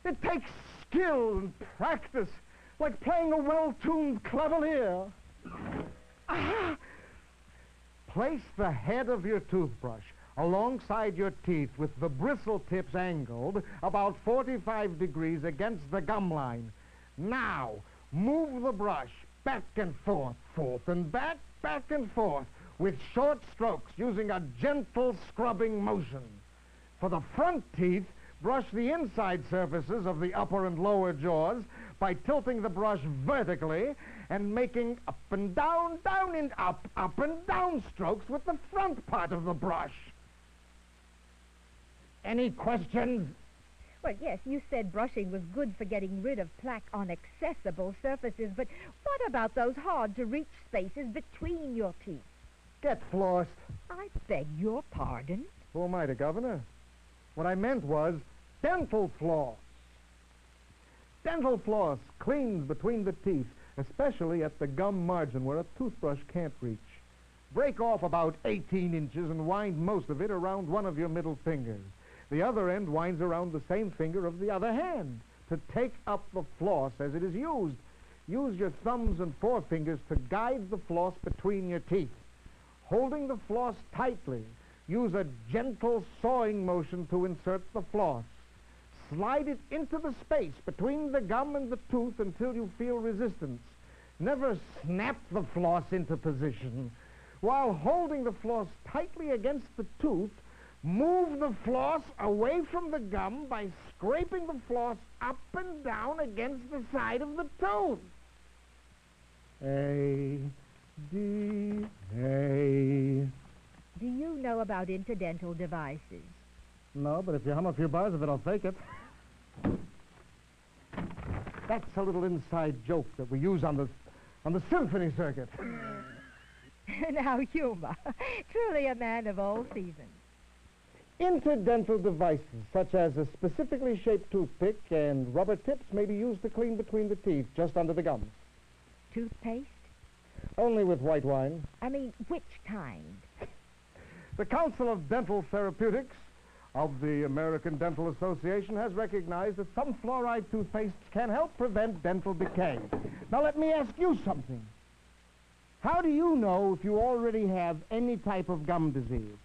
It takes skill and practice, like playing a well-tuned clavalier. Place the head of your toothbrush alongside your teeth with the bristle tips angled about 45 degrees against the gum line. Now, move the brush back and forth and back and forth, with short strokes using a gentle scrubbing motion. For the front teeth, brush the inside surfaces of the upper and lower jaws by tilting the brush vertically and making up and down and up and down strokes with the front part of the brush. Any questions? Well, yes, you said brushing was good for getting rid of plaque on accessible surfaces, but what about those hard-to-reach spaces between your teeth? Get flossed. I beg your pardon? Who am I, the governor? What I meant was dental floss. Dental floss cleans between the teeth, especially at the gum margin where a toothbrush can't reach. Break off about 18 inches and wind most of it around one of your middle fingers. The other end winds around the same finger of the other hand to take up the floss as it is used. Use your thumbs and forefingers to guide the floss between your teeth. Holding the floss tightly, use a gentle sawing motion to insert the floss. Slide it into the space between the gum and the tooth until you feel resistance. Never snap the floss into position. While holding the floss tightly against the tooth, move the floss away from the gum by scraping the floss up and down against the side of the tooth. A, D, A. Do you know about interdental devices? No, but if you hum a few bars of it, I'll take it. That's a little inside joke that we use on the symphony circuit. Now, humor. Truly a man of all seasons. Interdental devices, such as a specifically shaped toothpick and rubber tips, may be used to clean between the teeth, just under the gums. Toothpaste? Only with white wine. I mean, which kind? The Council of Dental Therapeutics of the American Dental Association has recognized that some fluoride toothpastes can help prevent dental decay. Now, let me ask you something. How do you know if you already have any type of gum disease?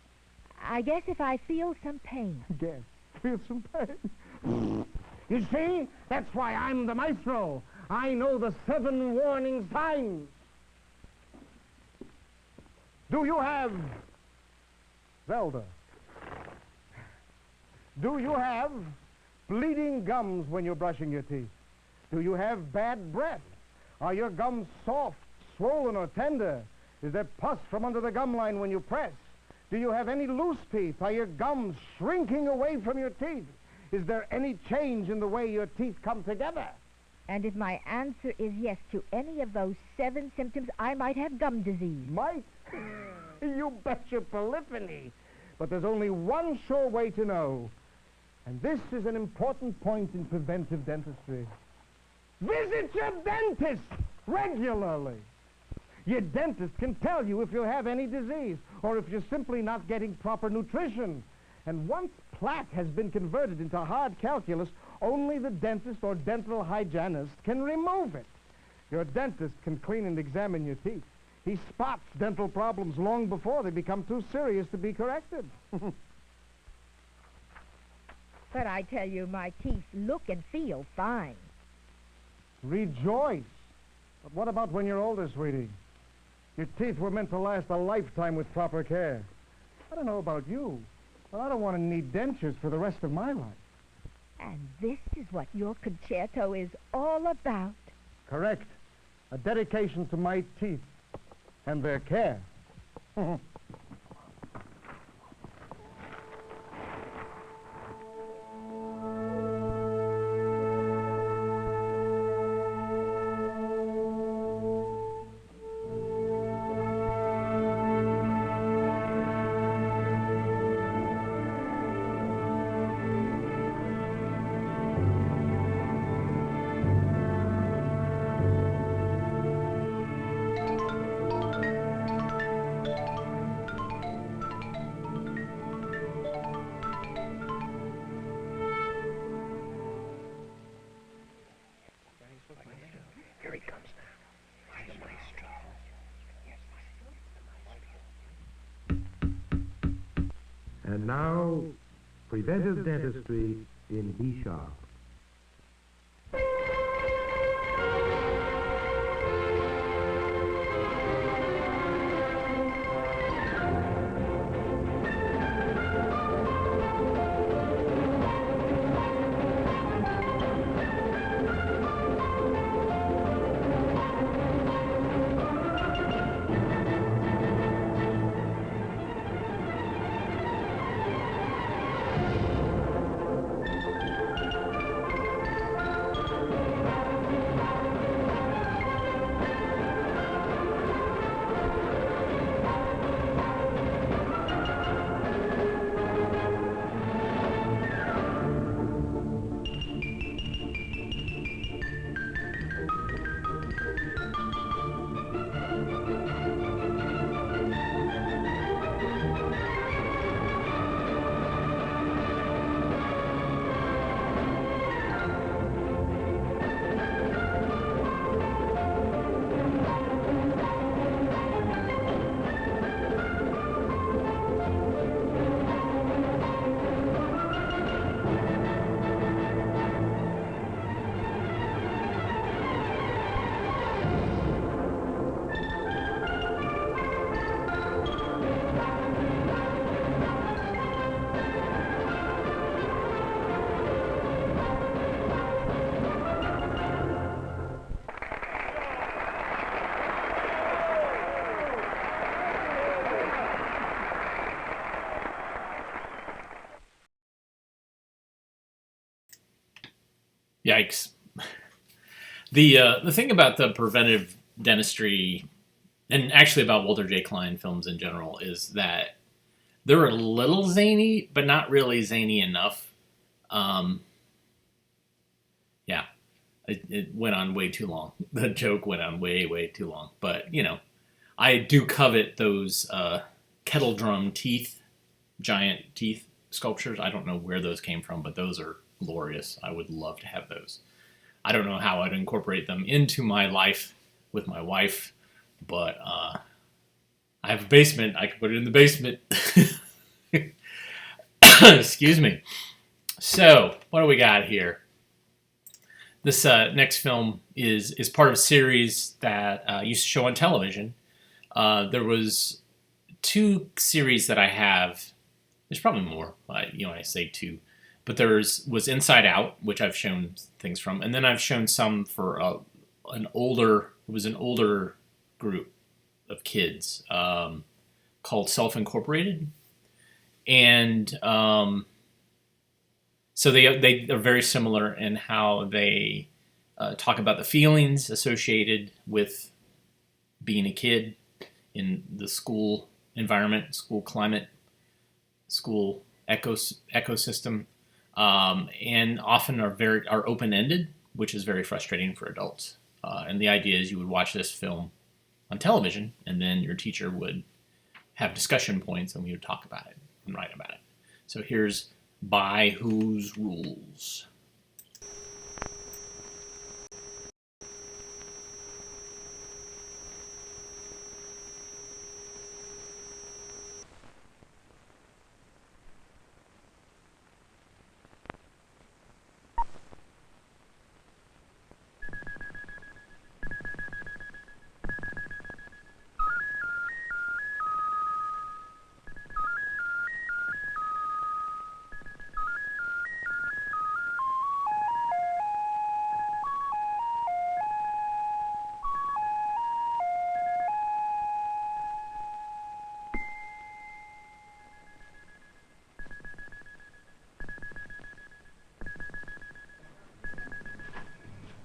I guess if I feel some pain. Guess. Feel some pain? You see? That's why I'm the maestro. I know the 7 warning signs. Do you have Zelda. Do you have bleeding gums when you're brushing your teeth? Do you have bad breath? Are your gums soft, swollen, or tender? Is there pus from under the gum line when you press? Do you have any loose teeth? Are your gums shrinking away from your teeth? Is there any change in the way your teeth come together? And if my answer is yes to any of those 7 symptoms, I might have gum disease. Might? You bet your polyphony. But there's only one sure way to know. And this is an important point in preventive dentistry. Visit your dentist regularly. Your dentist can tell you if you have any disease or if you're simply not getting proper nutrition. And once plaque has been converted into hard calculus, only the dentist or dental hygienist can remove it. Your dentist can clean and examine your teeth. He spots dental problems long before they become too serious to be corrected. But I tell you, my teeth look and feel fine. Rejoice. But what about when you're older, sweetie? Your teeth were meant to last a lifetime with proper care. I don't know about you, but I don't want to need dentures for the rest of my life. And this is what your concerto is all about. Correct. A dedication to my teeth and their care. Here he comes now. And now, Preventive Dentistry in D sharp. Yikes. The thing about the preventive dentistry, and actually about Walter J. Klein films in general, is that they're a little zany, but not really zany enough. Yeah, it went on way too long. The joke went on way, way too long. But, you know, I do covet those kettle drum teeth, giant teeth sculptures. I don't know where those came from, but those are glorious. I would love to have those. I don't know how I'd incorporate them into my life with my wife, but I have a basement. I can put it in the basement. Excuse me. So, what do we got here? This next film is part of a series that used to show on television. There was two series that I have. There's probably more, you know, I say two, but was Inside Out, which I've shown things from, and then I've shown some for an older group of kids called Self Incorporated, and so they are very similar in how they talk about the feelings associated with being a kid in the school environment, school climate, school ecosystem, and often are open-ended, which is very frustrating for adults. And the idea is you would watch this film on television, and then your teacher would have discussion points, and we would talk about it and write about it. So here's By Whose Rules?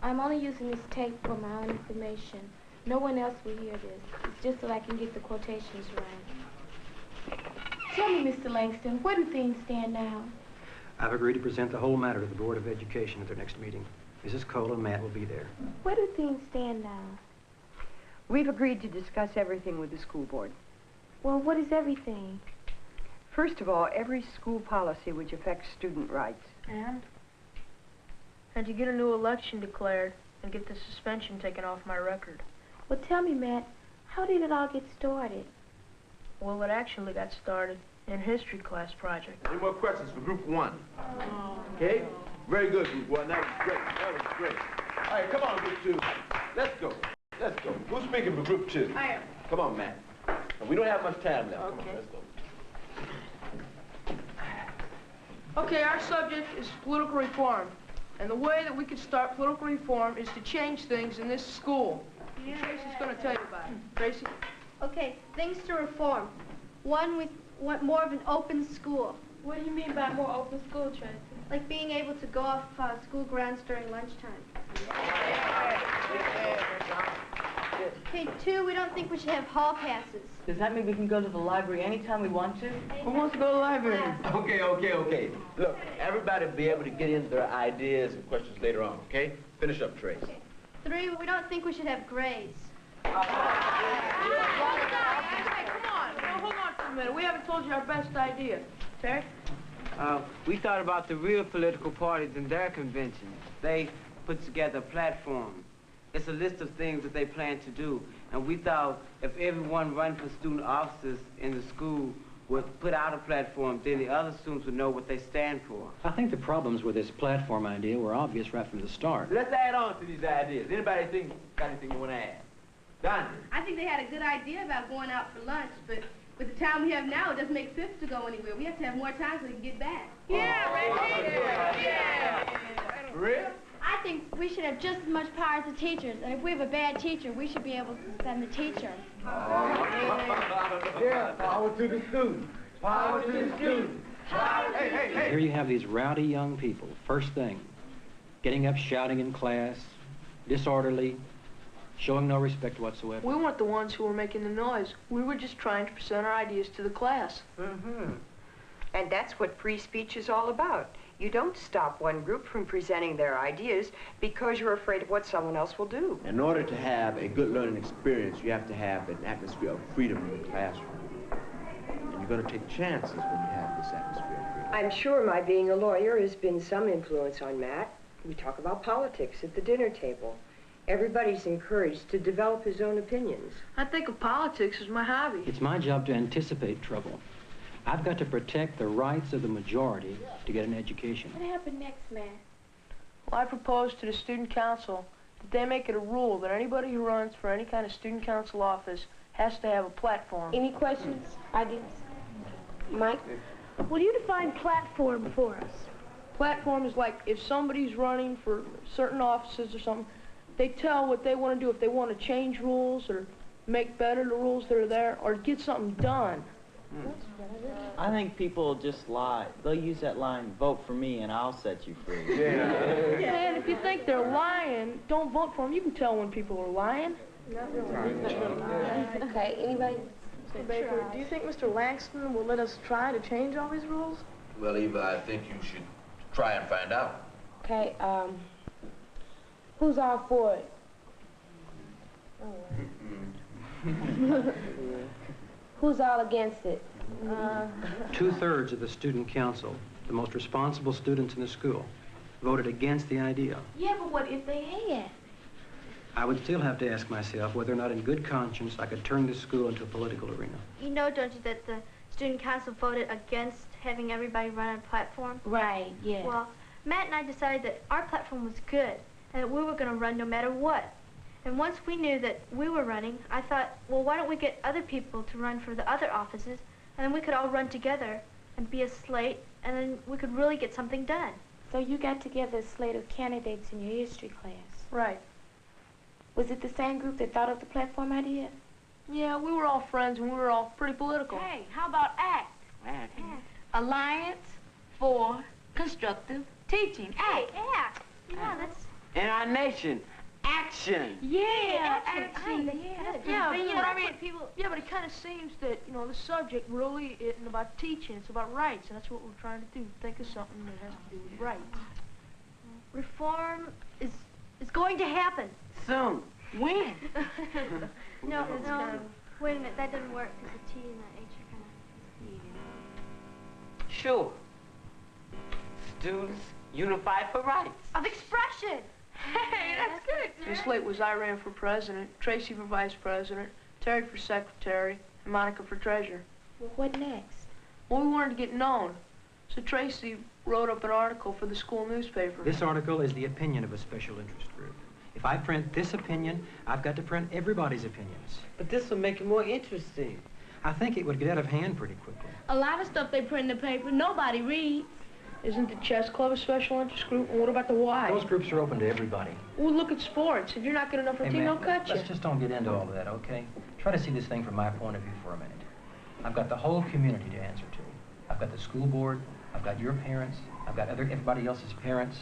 I'm only using this tape for my own information. No one else will hear this. It's just so I can get the quotations right. Tell me, Mr. Langston, where do things stand now? I've agreed to present the whole matter to the Board of Education at their next meeting. Mrs. Cole and Matt will be there. Where do things stand now? We've agreed to discuss everything with the school board. Well, what is everything? First of all, every school policy which affects student rights. And to get a new election declared and get the suspension taken off my record. Well, tell me, Matt, how did it all get started? Well, it actually got started in a history class project. Any more questions for group one? Okay? Very good, group one. That was great. That was great. All right, come on, group two. Let's go. Let's go. Who's speaking for group two? I am. Come on, Matt. We don't have much time left. Okay. Come on, let's go. Okay, our subject is political reform. And the way that we could start political reform is to change things in this school. Tracy's going to tell you about it. Tracy? Okay, things to reform. One, we want more of an open school. What do you mean by more open school, Tracy? Like being able to go off school grounds during lunchtime. Okay, two, we don't think we should have hall passes. Does that mean we can go to the library anytime we want to? Who wants to go to the library? Okay. Look, everybody will be able to get into their ideas and questions later on, okay? Finish up, Trace. Okay. Three, we don't think we should have grades. Hey, come on. Now, hold on for a minute. We haven't told you our best idea. Terry? We thought about the real political parties and their conventions. They put together a platform. It's a list of things that they plan to do. And we thought if everyone run for student offices in the school would put out a platform, then the other students would know what they stand for. I think the problems with this platform idea were obvious right from the start. Let's add on to these ideas. Anybody got anything you want to add? Donnie? I think they had a good idea about going out for lunch, but with the time we have now, it doesn't make sense to go anywhere. We have to have more time so we can get back. Yeah, baby! Yeah! For real? I think we should have just as much power as the teachers, and if we have a bad teacher, we should be able to send the teacher. Yeah, power to the students. Power to the students. Hey. Here you have these rowdy young people, first thing, getting up shouting in class, disorderly, showing no respect whatsoever. We weren't the ones who were making the noise. We were just trying to present our ideas to the class. Mm-hmm. And that's what free speech is all about. You don't stop one group from presenting their ideas because you're afraid of what someone else will do. In order to have a good learning experience, you have to have an atmosphere of freedom in the classroom. And you're going to take chances when you have this atmosphere of freedom. I'm sure my being a lawyer has been some influence on Matt. We talk about politics at the dinner table. Everybody's encouraged to develop his own opinions. I think of politics as my hobby. It's my job to anticipate trouble. I've got to protect the rights of the majority to get an education. What happened next, Matt? Well, I proposed to the student council that they make it a rule that anybody who runs for any kind of student council office has to have a platform. Any questions? Ideas? Mike? Will you define platform for us? Platform is like if somebody's running for certain offices or something, they tell what they want to do, if they want to change rules or make better the rules that are there or get something done. I think people just lie. They'll use that line, vote for me and I'll set you free. Man, if you think they're lying, don't vote for them. You can tell when people are lying. Okay, anybody? Mr. Baker, do you think Mr. Langston will let us try to change all these rules? Well, Eva, I think you should try and find out. Okay, who's all for it? Who's all against it? 2/3 of the student council, the most responsible students in the school, voted against the idea. Yeah, but what if they had? I would still have to ask myself whether or not in good conscience I could turn this school into a political arena. You know, don't you, that the student council voted against having everybody run on a platform? Right, yeah. Well, Matt and I decided that our platform was good and that we were going to run no matter what. And once we knew that we were running, I thought, well, why don't we get other people to run for the other offices, and then we could all run together and be a slate, and then we could really get something done. So you got together a slate of candidates in your history class? Right. Was it the same group that thought of the platform idea? Yeah, we were all friends and we were all pretty political. Hey, how about ACT? Alliance for Constructive Teaching. Hey, ACT. Yeah, that's... In our nation, action. Yeah, action. Yeah, but, you know, but I that's mean, what people... yeah, but it kind of seems that, you know, the subject really isn't about teaching. It's about rights, and that's what we're trying to do. Think of something that has to do with rights. Reform is going to happen. Soon. When? No, wait a minute, that doesn't work because the T and the H are kind of... Sure. Students unified for rights. Of expression! Hey, that's good. This slate was I ran for president, Tracy for vice president, Terry for secretary, and Monica for treasurer. Well, what next? Well, we wanted to get known. So Tracy wrote up an article for the school newspaper. This article is the opinion of a special interest group. If I print this opinion, I've got to print everybody's opinions. But this will make it more interesting. I think it would get out of hand pretty quickly. A lot of stuff they print in the paper, nobody reads. Isn't the chess club a special interest group? And what about the Y? Those groups are open to everybody. Well, look at sports. If you're not good enough for a team, they'll cut you. Let's just don't get into all of that, okay? Try to see this thing from my point of view for a minute. I've got the whole community to answer to. I've got the school board, I've got your parents, I've got everybody else's parents,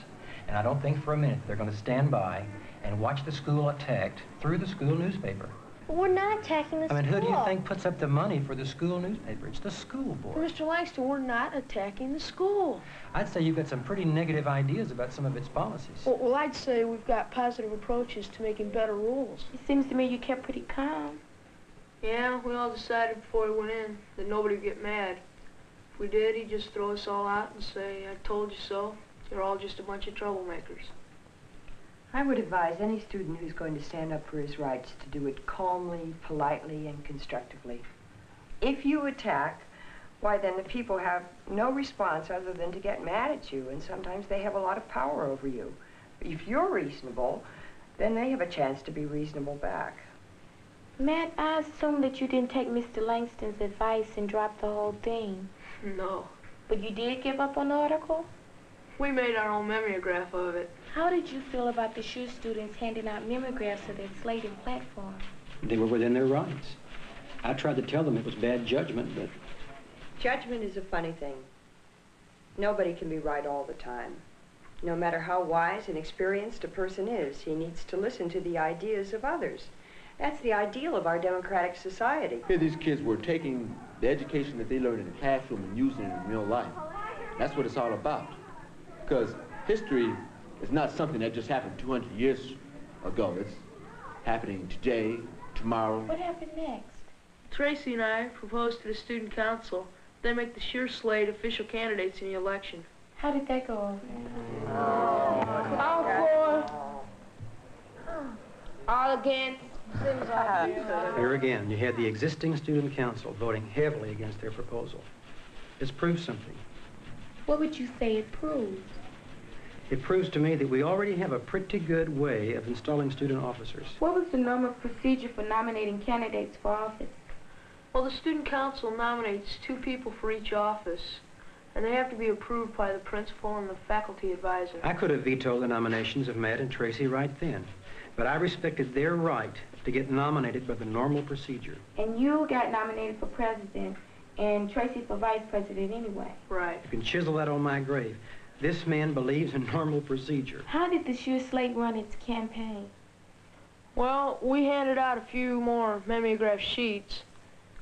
and I don't think for a minute they're going to stand by and watch the school attacked through the school newspaper. But we're not attacking the school. I mean, who do you think puts up the money for the school newspaper? It's the school board. Mr. Langston, we're not attacking the school. I'd say you've got some pretty negative ideas about some of its policies. Well, I'd say we've got positive approaches to making better rules. It seems to me you kept pretty calm. Yeah, we all decided before we went in that nobody would get mad. If we did, he'd just throw us all out and say, I told you so. You're all just a bunch of troublemakers. I would advise any student who's going to stand up for his rights to do it calmly, politely, and constructively. If you attack, why then the people have no response other than to get mad at you, and sometimes they have a lot of power over you. If you're reasonable, then they have a chance to be reasonable back. Matt, I assume that you didn't take Mr. Langston's advice and drop the whole thing. No. But you did give up on the article? We made our own mimeograph of it. How did you feel about the SHU students handing out mimeographs of their slate and platform? They were within their rights. I tried to tell them it was bad judgment, but... Judgment is a funny thing. Nobody can be right all the time. No matter how wise and experienced a person is, he needs to listen to the ideas of others. That's the ideal of our democratic society. Here these kids were taking the education that they learned in the classroom and using it in real life. That's what it's all about. Because history is not something that just happened 200 years ago. It's happening today, tomorrow. What happened next? Tracy and I proposed to the student council they make the SHU slate official candidates in the election. How did that go over? All for. All against. Here again, you had the existing student council voting heavily against their proposal. This proves something. What would you say it proves? It proves to me that we already have a pretty good way of installing student officers. What was the normal procedure for nominating candidates for office? Well, the student council nominates 2 people for each office, and they have to be approved by the principal and the faculty advisor. I could have vetoed the nominations of Matt and Tracy right then, but I respected their right to get nominated by the normal procedure. And you got nominated for president, and Tracy for vice president anyway. Right. You can chisel that on my grave. This man believes in normal procedure. How did the sheer slate run its campaign? Well, we handed out a few more mimeograph sheets.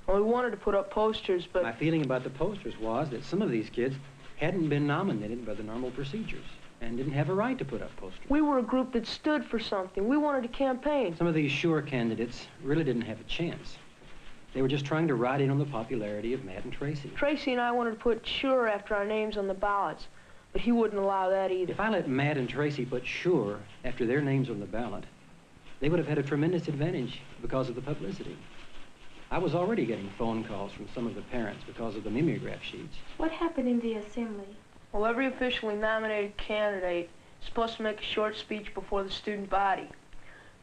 Well, we wanted to put up posters, but... My feeling about the posters was that some of these kids hadn't been nominated by the normal procedures and didn't have a right to put up posters. We were a group that stood for something. We wanted to campaign. Some of these sure candidates really didn't have a chance. They were just trying to ride in on the popularity of Matt and Tracy. Tracy and I wanted to put sure after our names on the ballots, but he wouldn't allow that either. If I let Matt and Tracy put sure after their names on the ballot, they would have had a tremendous advantage because of the publicity. I was already getting phone calls from some of the parents because of the mimeograph sheets. What happened in the assembly? Well, every officially nominated candidate is supposed to make a short speech before the student body.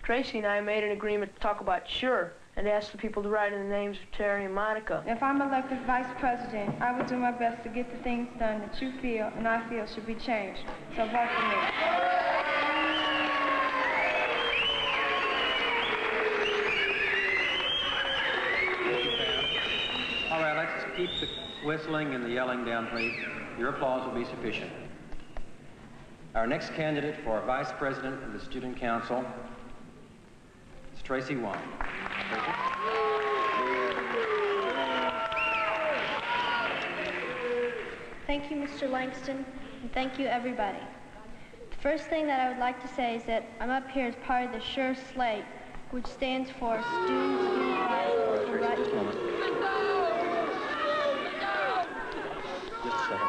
Tracy and I made an agreement to talk about sure and ask the people to write in the names of Terry and Monica. If I'm elected vice president, I will do my best to get the things done that you feel and I feel should be changed. So vote for me. All right, let's keep the whistling and the yelling down, please. Your applause will be sufficient. Our next candidate for vice president of the student council is Tracy Wong. Thank you, Mr. Langston, and thank you, everybody. The first thing that I would like to say is that I'm up here as part of the SURE slate, which stands for Students Unified for Right. Just a moment. Just a second.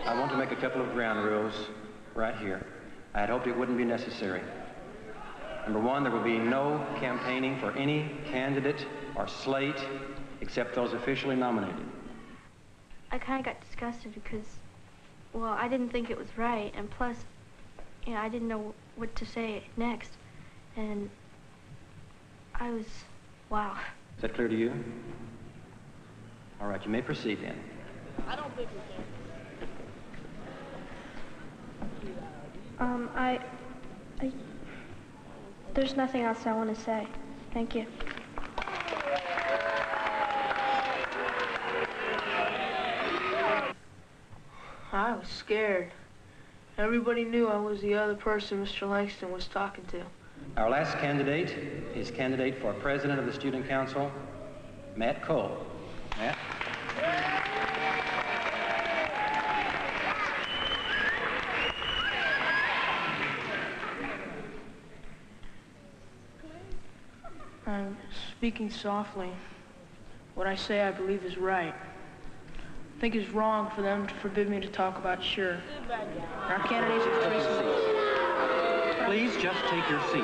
I want to make a couple of ground rules right here. I had hoped it wouldn't be necessary. Number one, there will be no campaigning for any candidate or slate except those officially nominated. I kind of got disgusted because, well, I didn't think it was right, and plus, you know, I didn't know what to say next, and I was, wow. Is that clear to you? All right, you may proceed then. I don't think we can. There's nothing else I want to say. Thank you. I was scared. Everybody knew I was the other person Mr. Langston was talking to. Our last candidate is candidate for president of the student council, Matt Cole. Matt? I'm speaking softly. What I say I believe is right. I think it's wrong for them to forbid me to talk about sure. Our candidates are Tracy. Please just take your seat.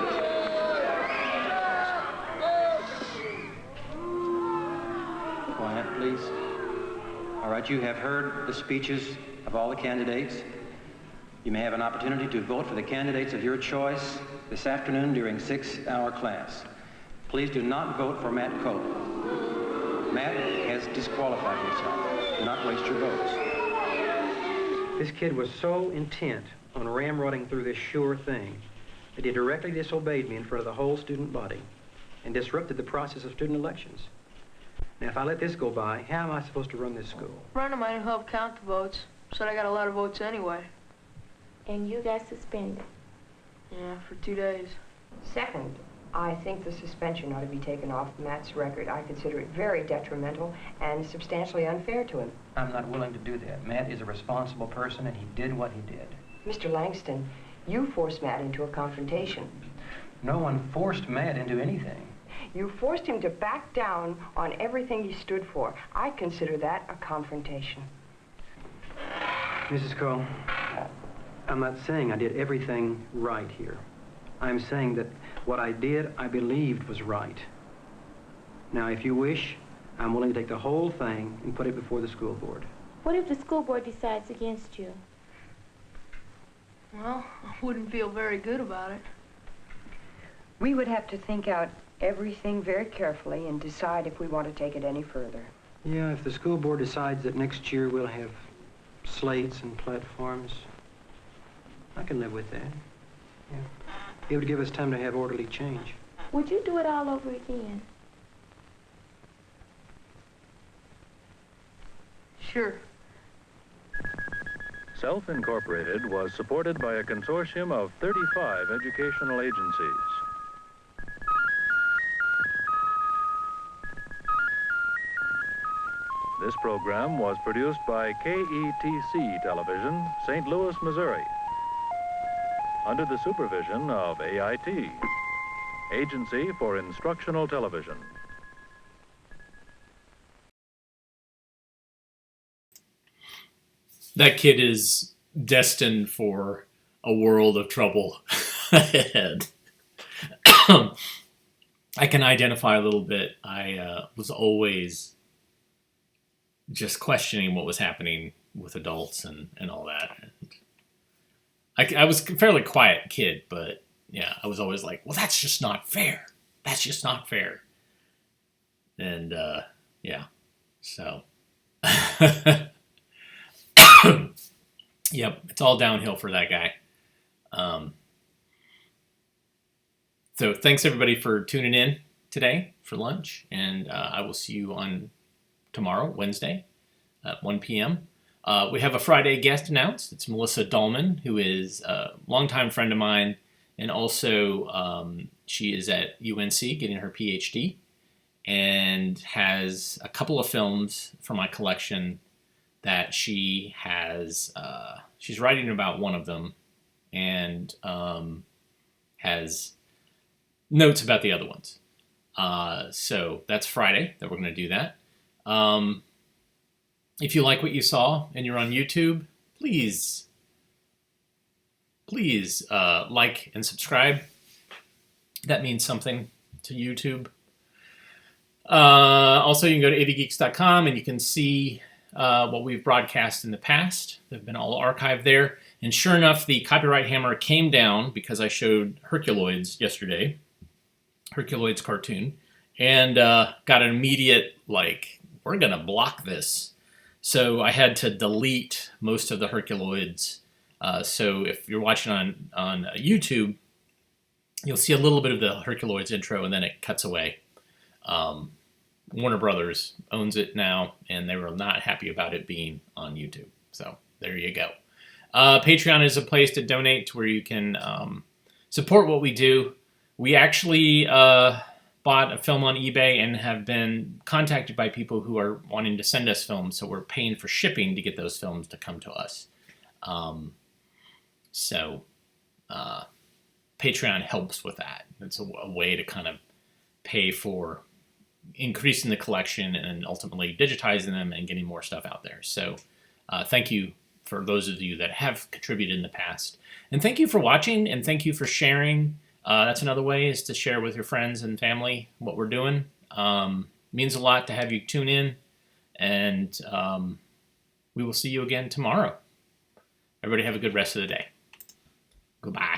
Quiet, please. All right, you have heard the speeches of all the candidates. You may have an opportunity to vote for the candidates of your choice this afternoon during 6-hour class. Please do not vote for Matt Cole. Matt has disqualified himself. Do not waste your votes. This kid was so intent on ramrodding through this sure thing that he directly disobeyed me in front of the whole student body and disrupted the process of student elections. Now, if I let this go by, how am I supposed to run this school? Run might have helped count the votes. Said I got a lot of votes anyway. And you got suspended. Yeah, for 2 days. Second, I think the suspension ought to be taken off Matt's record. I consider it very detrimental and substantially unfair to him. I'm not willing to do that. Matt is a responsible person, and he did what he did. Mr. Langston, you forced Matt into a confrontation. No one forced Matt into anything. You forced him to back down on everything he stood for. I consider that a confrontation. Mrs. Cole, I'm not saying I did everything right here. I'm saying that what I did, I believed was right. Now, if you wish, I'm willing to take the whole thing and put it before the school board. What if the school board decides against you? Well, I wouldn't feel very good about it. We would have to think out everything very carefully and decide if we want to take it any further. Yeah, if the school board decides that next year we'll have slates and platforms, I can live with that. Yeah. It would give us time to have orderly change. Would you do it all over again? Sure. Self-Incorporated was supported by a consortium of 35 educational agencies. This program was produced by KETC Television, St. Louis, Missouri, under the supervision of AIT, Agency for Instructional Television. That kid is destined for a world of trouble ahead. I can identify a little bit. I was always just questioning what was happening with adults and all that. And I was a fairly quiet kid, but yeah, I was always like, well, that's just not fair. That's just not fair. And yeah, so. Yep, it's all downhill for that guy. So thanks everybody for tuning in today for lunch, and I will see you on tomorrow, Wednesday, at 1 p.m. We have a Friday guest announced. It's Melissa Dahlman, who is a longtime friend of mine, and also she is at UNC getting her PhD, and has a couple of films from my collection that she has. She's writing about one of them, and has notes about the other ones. So that's Friday that we're going to do that. If you like what you saw and you're on YouTube, please like and subscribe. That means something to YouTube. Also, you can go to avgeeks.com and you can see what we've broadcast in the past. They've been all archived there. And sure enough, the copyright hammer came down because I showed Herculoids yesterday. Herculoids cartoon. And got an immediate, like, we're going to block this. So I had to delete most of the Herculoids. So if you're watching on YouTube, you'll see a little bit of the Herculoids intro and then it cuts away. Warner Brothers owns it now, and they were not happy about it being on YouTube. So there you go. Patreon is a place to donate to where you can support what we do. We actually bought a film on eBay and have been contacted by people who are wanting to send us films, so we're paying for shipping to get those films to come to us. Patreon helps with that. It's a way to kind of pay for increasing the collection and ultimately digitizing them and getting more stuff out there. So thank you for those of you that have contributed in the past. And thank you for watching, and thank you for sharing. That's another way, is to share with your friends and family what we're doing. Means a lot to have you tune in, and we will see you again tomorrow. Everybody have a good rest of the day. Goodbye.